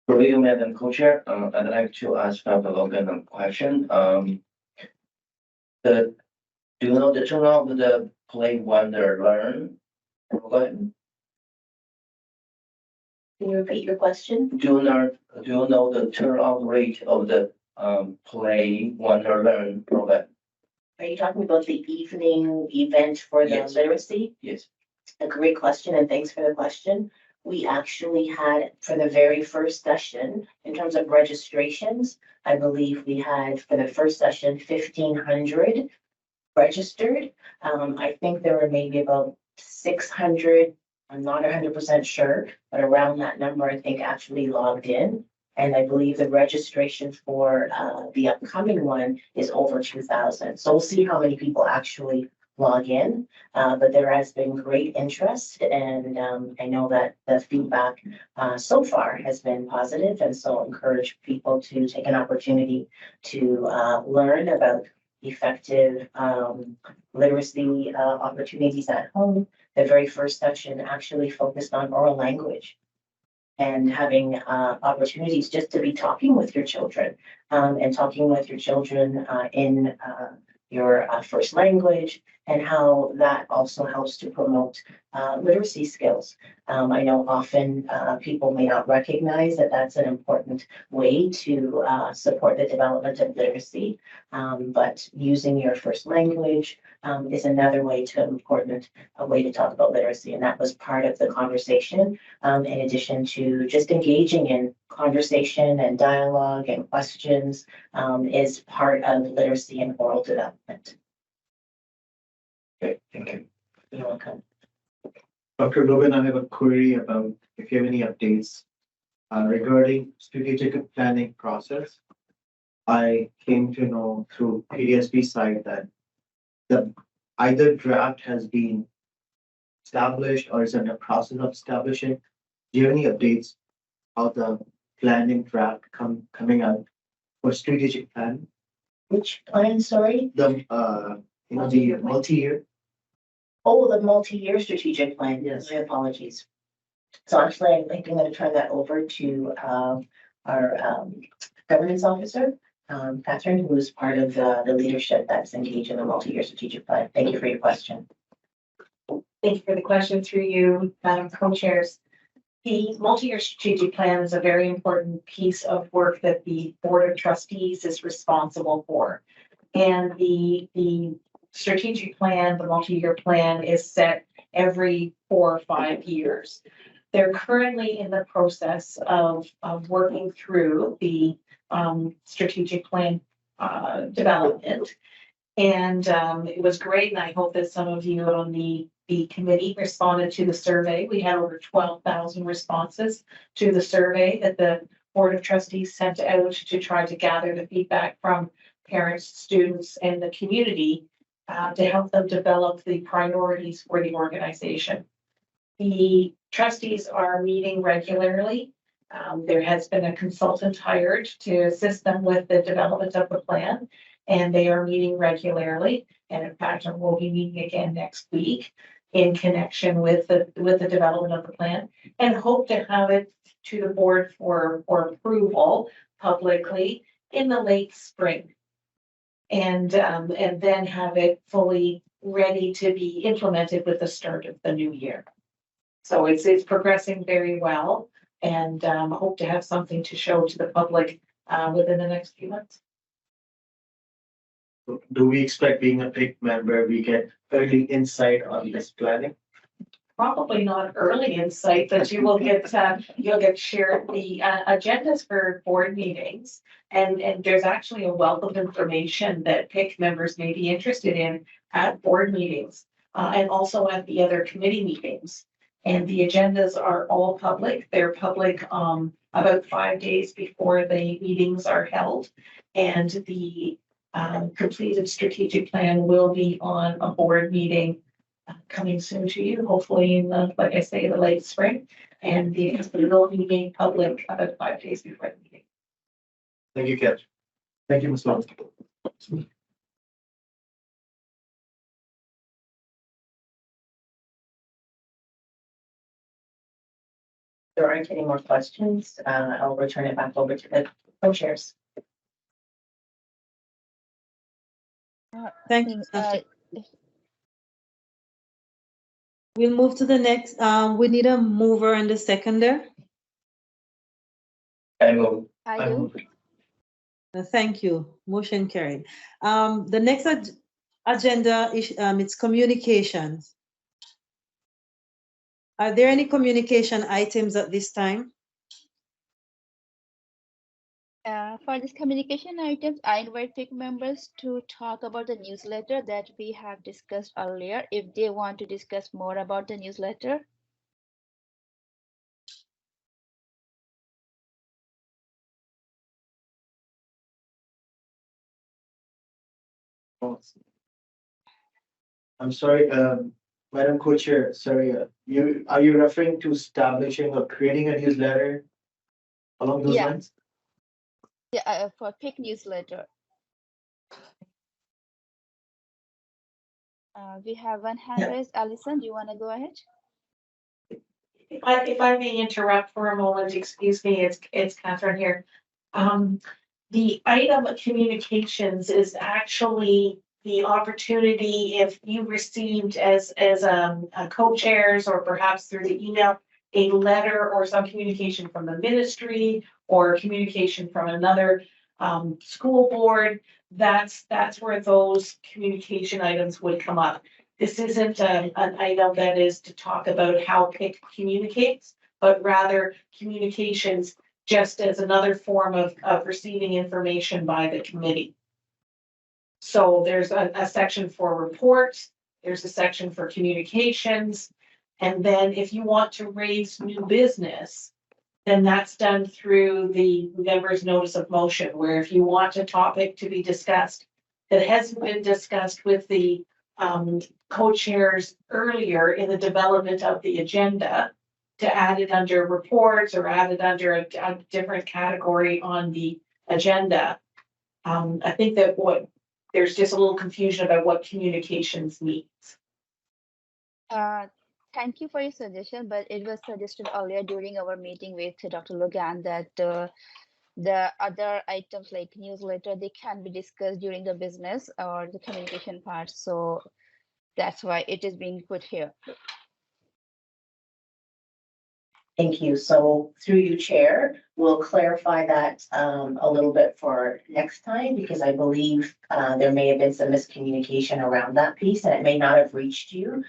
[SPEAKER 15] For you, Madam Co-Chair, I'd like to ask Dr. Logan a question. Do you know the turnout of the Play, Wonder, Learn? Go ahead.
[SPEAKER 10] Can you repeat your question?
[SPEAKER 15] Do you know the turnout rate of the Play, Wonder, Learn program?
[SPEAKER 10] Are you talking about the evening event for the literacy?
[SPEAKER 15] Yes.
[SPEAKER 10] A great question, and thanks for the question. We actually had, for the very first session, in terms of registrations, I believe we had for the first session 1,500 registered. I think there were maybe about 600, I'm not 100% sure, but around that number, I think actually logged in. And I believe the registration for the upcoming one is over 2,000. So we'll see how many people actually log in, but there has been great interest, and I know that the feedback so far has been positive, and so encourage people to take an opportunity to learn about effective literacy opportunities at home. The very first session actually focused on oral language and having opportunities just to be talking with your children and talking with your children in your first language, and how that also helps to promote literacy skills. I know often people may not recognize that that's an important way to support the development of literacy, but using your first language is another way to talk about literacy, and that was part of the conversation, in addition to just engaging in conversation and dialogue and questions, is part of literacy and oral development.
[SPEAKER 15] Okay, thank you.
[SPEAKER 10] You're welcome.
[SPEAKER 8] Dr. Logan, I have a query about if you have any updates regarding strategic planning process. I came to know through PDSB side that the either draft has been established or is in the process of establishing. Do you have any updates how the planning draft coming out for strategic plan?
[SPEAKER 10] Which plan, sorry?
[SPEAKER 8] The the multi-year.
[SPEAKER 10] Oh, the multi-year strategic plan. Yes. My apologies. So actually, I think I'm going to turn that over to our governance officer, Catherine, who is part of the leadership that's engaged in the multi-year strategic plan. Thank you for your question.
[SPEAKER 13] Thank you for the question through you, Madam Co-Chairs. The multi-year strategic plan is a very important piece of work that the Board of Trustees is responsible for. And the strategic plan, the multi-year plan, is set every 4 or 5 years. They're currently in the process of working through the strategic plan development. And it was great, and I hope that some of you on the committee responded to the survey. We had over 12,000 responses to the survey that the Board of Trustees sent out to try to gather the feedback from parents, students, and the community to help them develop the priorities for the organization. The trustees are meeting regularly. There has been a consultant hired to assist them with the development of the plan, and they are meeting regularly. And in fact, we'll be meeting again next week. in connection with the development of the plan, and hope to have it to the board for approval publicly in the late spring. And then have it fully ready to be implemented with the start of the new year. So it's progressing very well, and hope to have something to show to the public within the next few months.
[SPEAKER 8] Do we expect, being a PIC member, we get early insight on this planning?
[SPEAKER 13] Probably not early insight, but you will get you'll get shared the agendas for board meetings, and there's actually a wealth of information that PIC members may be interested in at board meetings and also at the other committee meetings. And the agendas are all public. They're public about 5 days before the meetings are held, and the completed strategic plan will be on a board meeting coming soon to you, hopefully in the, like I say, the late spring, and the will be made public about 5 days before the meeting.
[SPEAKER 8] Thank you, Kat. Thank you, Ms. Long.
[SPEAKER 10] There aren't any more questions. I'll return it back over to the co-chairs.
[SPEAKER 1] Thank you. We'll move to the next. We need a mover and a seconder.
[SPEAKER 15] I move.
[SPEAKER 2] I do.
[SPEAKER 1] Thank you. Motion carried. The next agenda is it's communications. Are there any communication items at this time?
[SPEAKER 2] For this communication items, I invite PIC members to talk about the newsletter that we have discussed earlier, if they want to discuss more about the newsletter.
[SPEAKER 8] I'm sorry, Madam Co-Chair, sorry, are you referring to establishing or creating a newsletter along those lines?
[SPEAKER 2] Yeah, for PIC newsletter. We have one hand raised. Alison, do you want to go ahead?
[SPEAKER 13] If I may interrupt for a moment, excuse me, it's Catherine here. The item of communications is actually the opportunity, if you received as co-chairs or perhaps through the email, a letter or some communication from the ministry or communication from another school board, that's where those communication items would come up. This isn't an item that is to talk about how PIC communicates, but rather communications just as another form of receiving information by the committee. So there's a section for reports, there's a section for communications, and then if you want to raise new business, then that's done through the members' notice of motion, where if you want a topic to be discussed that hasn't been discussed with the co-chairs earlier in the development of the agenda, to add it under reports or add it under a different category on the agenda. I think that there's just a little confusion about what communications means.
[SPEAKER 2] Thank you for your suggestion, but it was suggested earlier during our meeting with Dr. Logan that the other items like newsletter, they can be discussed during the business or the communication part. So that's why it is being put here.
[SPEAKER 10] Thank you. So through you, Chair, we'll clarify that a little bit for next time, because I believe there may have been some miscommunication around that piece, and it may not have reached you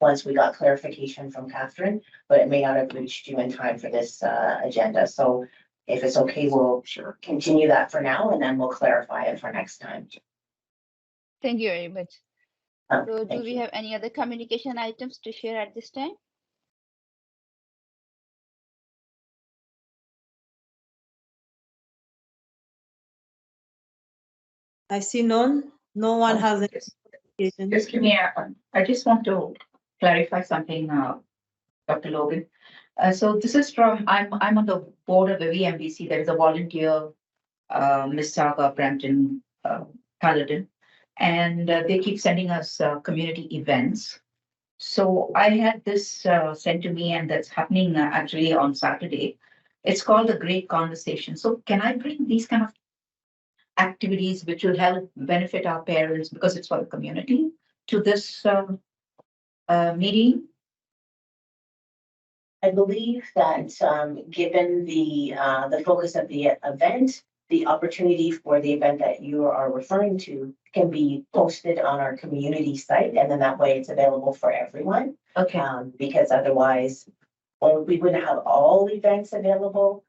[SPEAKER 10] once we got clarification from Catherine, but it may not have reached you in time for this agenda. So if it's okay, we'll continue that for now, and then we'll clarify it for next time.
[SPEAKER 2] Thank you very much. So do we have any other communication items to share at this time?
[SPEAKER 1] I see none. No one has any.
[SPEAKER 12] Just give me I just want to clarify something, Dr. Logan. So this is from, I'm on the board of the VMBC. There is a volunteer, Ms. Saga Brampton Paladin, and they keep sending us community events. So I had this sent to me, and that's happening actually on Saturday. It's called the Great Conversation. So can I bring these kind of activities which will help benefit our parents because it's for the community to this meeting?
[SPEAKER 10] I believe that given the focus of the event, the opportunity for the event that you are referring to can be posted on our community site, and then that way it's available for everyone.
[SPEAKER 12] Okay.
[SPEAKER 10] Because otherwise, well, we wouldn't have all events available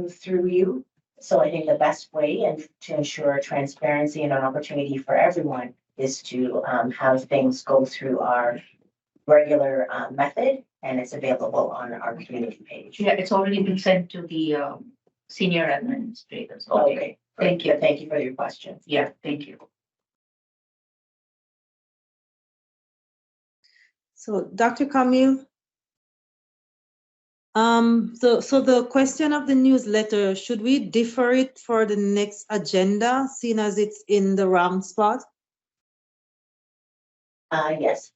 [SPEAKER 10] through you. So I think the best way and to ensure transparency and an opportunity for everyone is to have things go through our regular method, and it's available on our community page.
[SPEAKER 12] Yeah, it's already been sent to the senior administrators.
[SPEAKER 10] Okay.
[SPEAKER 12] Thank you.
[SPEAKER 10] Thank you for your question.
[SPEAKER 12] Yeah, thank you.
[SPEAKER 1] So Dr. Camille, so the question of the newsletter, should we defer it for the next agenda, seeing as it's in the wrong spot?
[SPEAKER 10] Yes,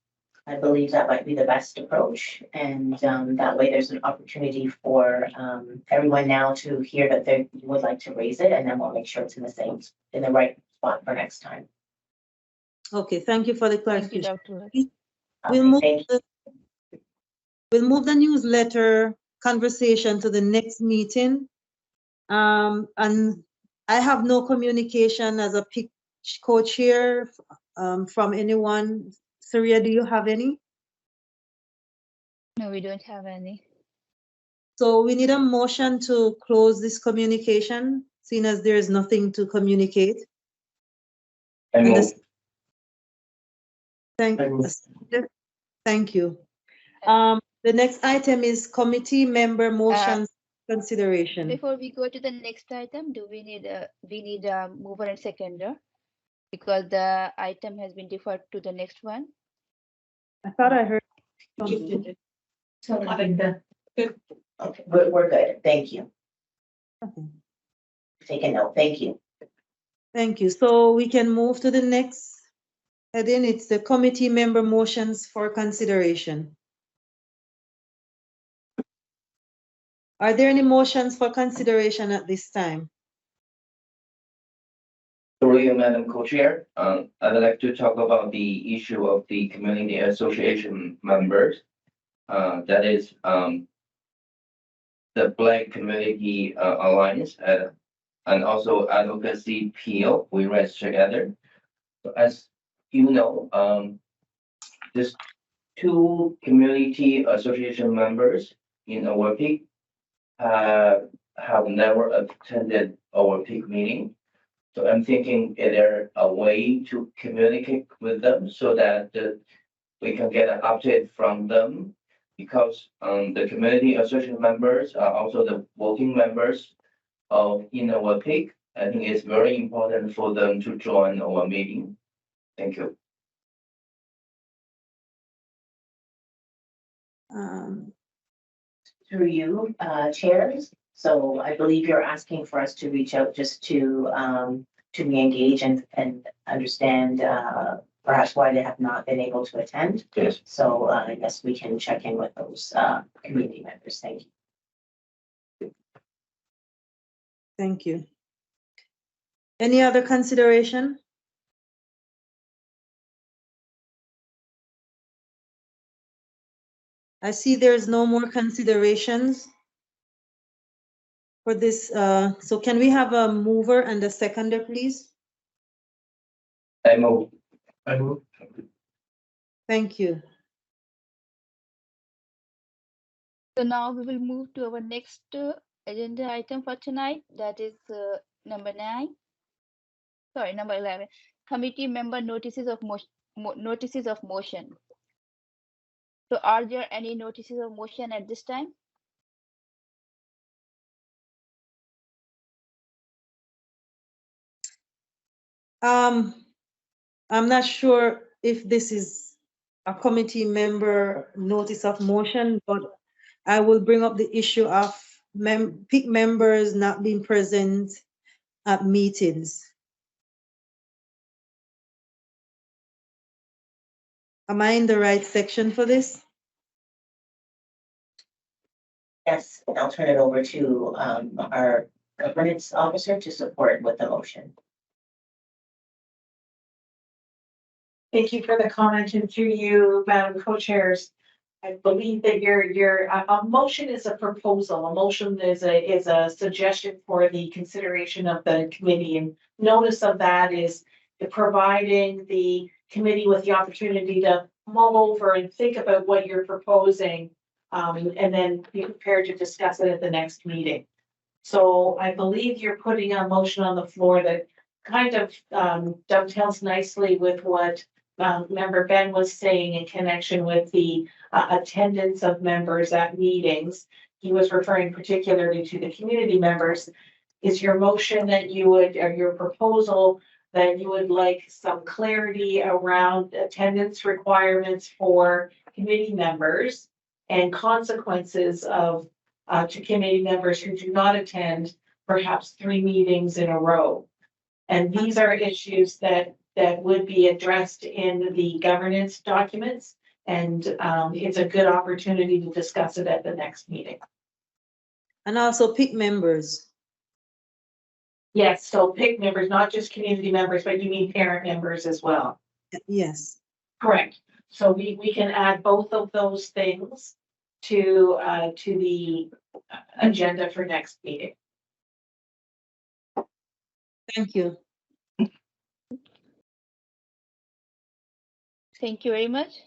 [SPEAKER 10] I believe that might be the best approach, and that way there's an opportunity for everyone now to hear that they would like to raise it, and then we'll make sure it's in the right spot for next time.
[SPEAKER 1] Okay, thank you for the clarification.
[SPEAKER 2] Thank you, Dr.
[SPEAKER 1] We'll move the newsletter conversation to the next meeting. And I have no communication as a PIC co-chair from anyone. Surya, do you have any?
[SPEAKER 2] No, we don't have any.
[SPEAKER 1] So we need a motion to close this communication, seeing as there is nothing to communicate. Thank you. The next item is committee member motions consideration.
[SPEAKER 2] Before we go to the next item, do we need a mover and seconder? Because the item has been deferred to the next one.
[SPEAKER 1] I thought I heard.
[SPEAKER 10] So okay, we're good. Thank you.
[SPEAKER 1] Okay.
[SPEAKER 10] Take a note. Thank you.
[SPEAKER 1] Thank you. So we can move to the next heading. It's the committee member motions for consideration. Are there any motions for consideration at this time?
[SPEAKER 15] Through you, Madam Co-Chair, I'd like to talk about the issue of the community association members. That is the Black Community Alliance and also Advocacy Peel. We raised together. So as you know, these two community association members in our PIC have never attended our PIC meeting. So I'm thinking, is there a way to communicate with them so that we can get an update from them? Because the community association members are also the voting members of in our PIC. I think it's very important for them to join our meeting. Thank you.
[SPEAKER 10] Through you, chairs. So I believe you're asking for us to reach out just to re-engage and understand perhaps why they have not been able to attend.
[SPEAKER 15] Yes.
[SPEAKER 10] So I guess we can check in with those community members. Thank you.
[SPEAKER 1] Thank you. Any other consideration? I see there's no more considerations for this. So can we have a mover and a seconder, please?
[SPEAKER 15] I move.
[SPEAKER 1] Thank you.
[SPEAKER 2] So now we will move to our next agenda item for tonight. That is number 9. Sorry, number 11. Committee member notices of motion. So are there any notices of motion at this time?
[SPEAKER 1] I'm not sure if this is a committee member notice of motion, but I will bring up the issue of PIC members not being present at meetings. Am I in the right section for this?
[SPEAKER 10] Yes, and I'll turn it over to our governance officer to support with the motion.
[SPEAKER 13] Thank you for the comment, and through you, Madam Co-Chairs. I believe that a motion is a proposal. A motion is a suggestion for the consideration of the committee, and notice of that is providing the committee with the opportunity to mull over and think about what you're proposing, and then be prepared to discuss it at the next meeting. So I believe you're putting a motion on the floor that kind of dovetails nicely with what Member Ben was saying in connection with the attendance of members at meetings. He was referring particularly to the community members. Is your motion that you would, or your proposal that you would like some clarity around attendance requirements for committee members and consequences of to committee members who do not attend perhaps 3 meetings in a row? And these are issues that would be addressed in the governance documents. And it's a good opportunity to discuss it at the next meeting.
[SPEAKER 1] And also PIC members.
[SPEAKER 13] Yes, so PIC members, not just community members, but you mean parent members as well.
[SPEAKER 1] Yes.
[SPEAKER 13] Correct. So we can add both of those things to the agenda for next meeting.
[SPEAKER 1] Thank you.
[SPEAKER 2] Thank you very much.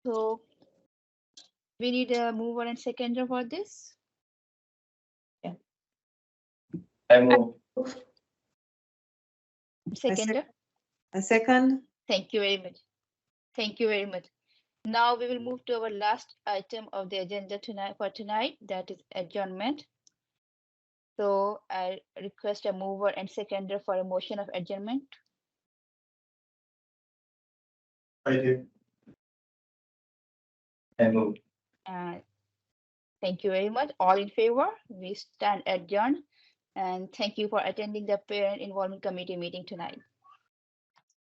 [SPEAKER 2] So we need a mover and seconder for this. Yeah.
[SPEAKER 15] I move.
[SPEAKER 2] Seconder.
[SPEAKER 1] A second.
[SPEAKER 2] Thank you very much. Thank you very much. Now we will move to our last item of the agenda tonight, that is adjournment. So I request a mover and seconder for a motion of adjournment.
[SPEAKER 8] I did.
[SPEAKER 15] I move.
[SPEAKER 2] Thank you very much. All in favor? We stand adjourned. And thank you for attending the Parent Involvement Committee meeting tonight.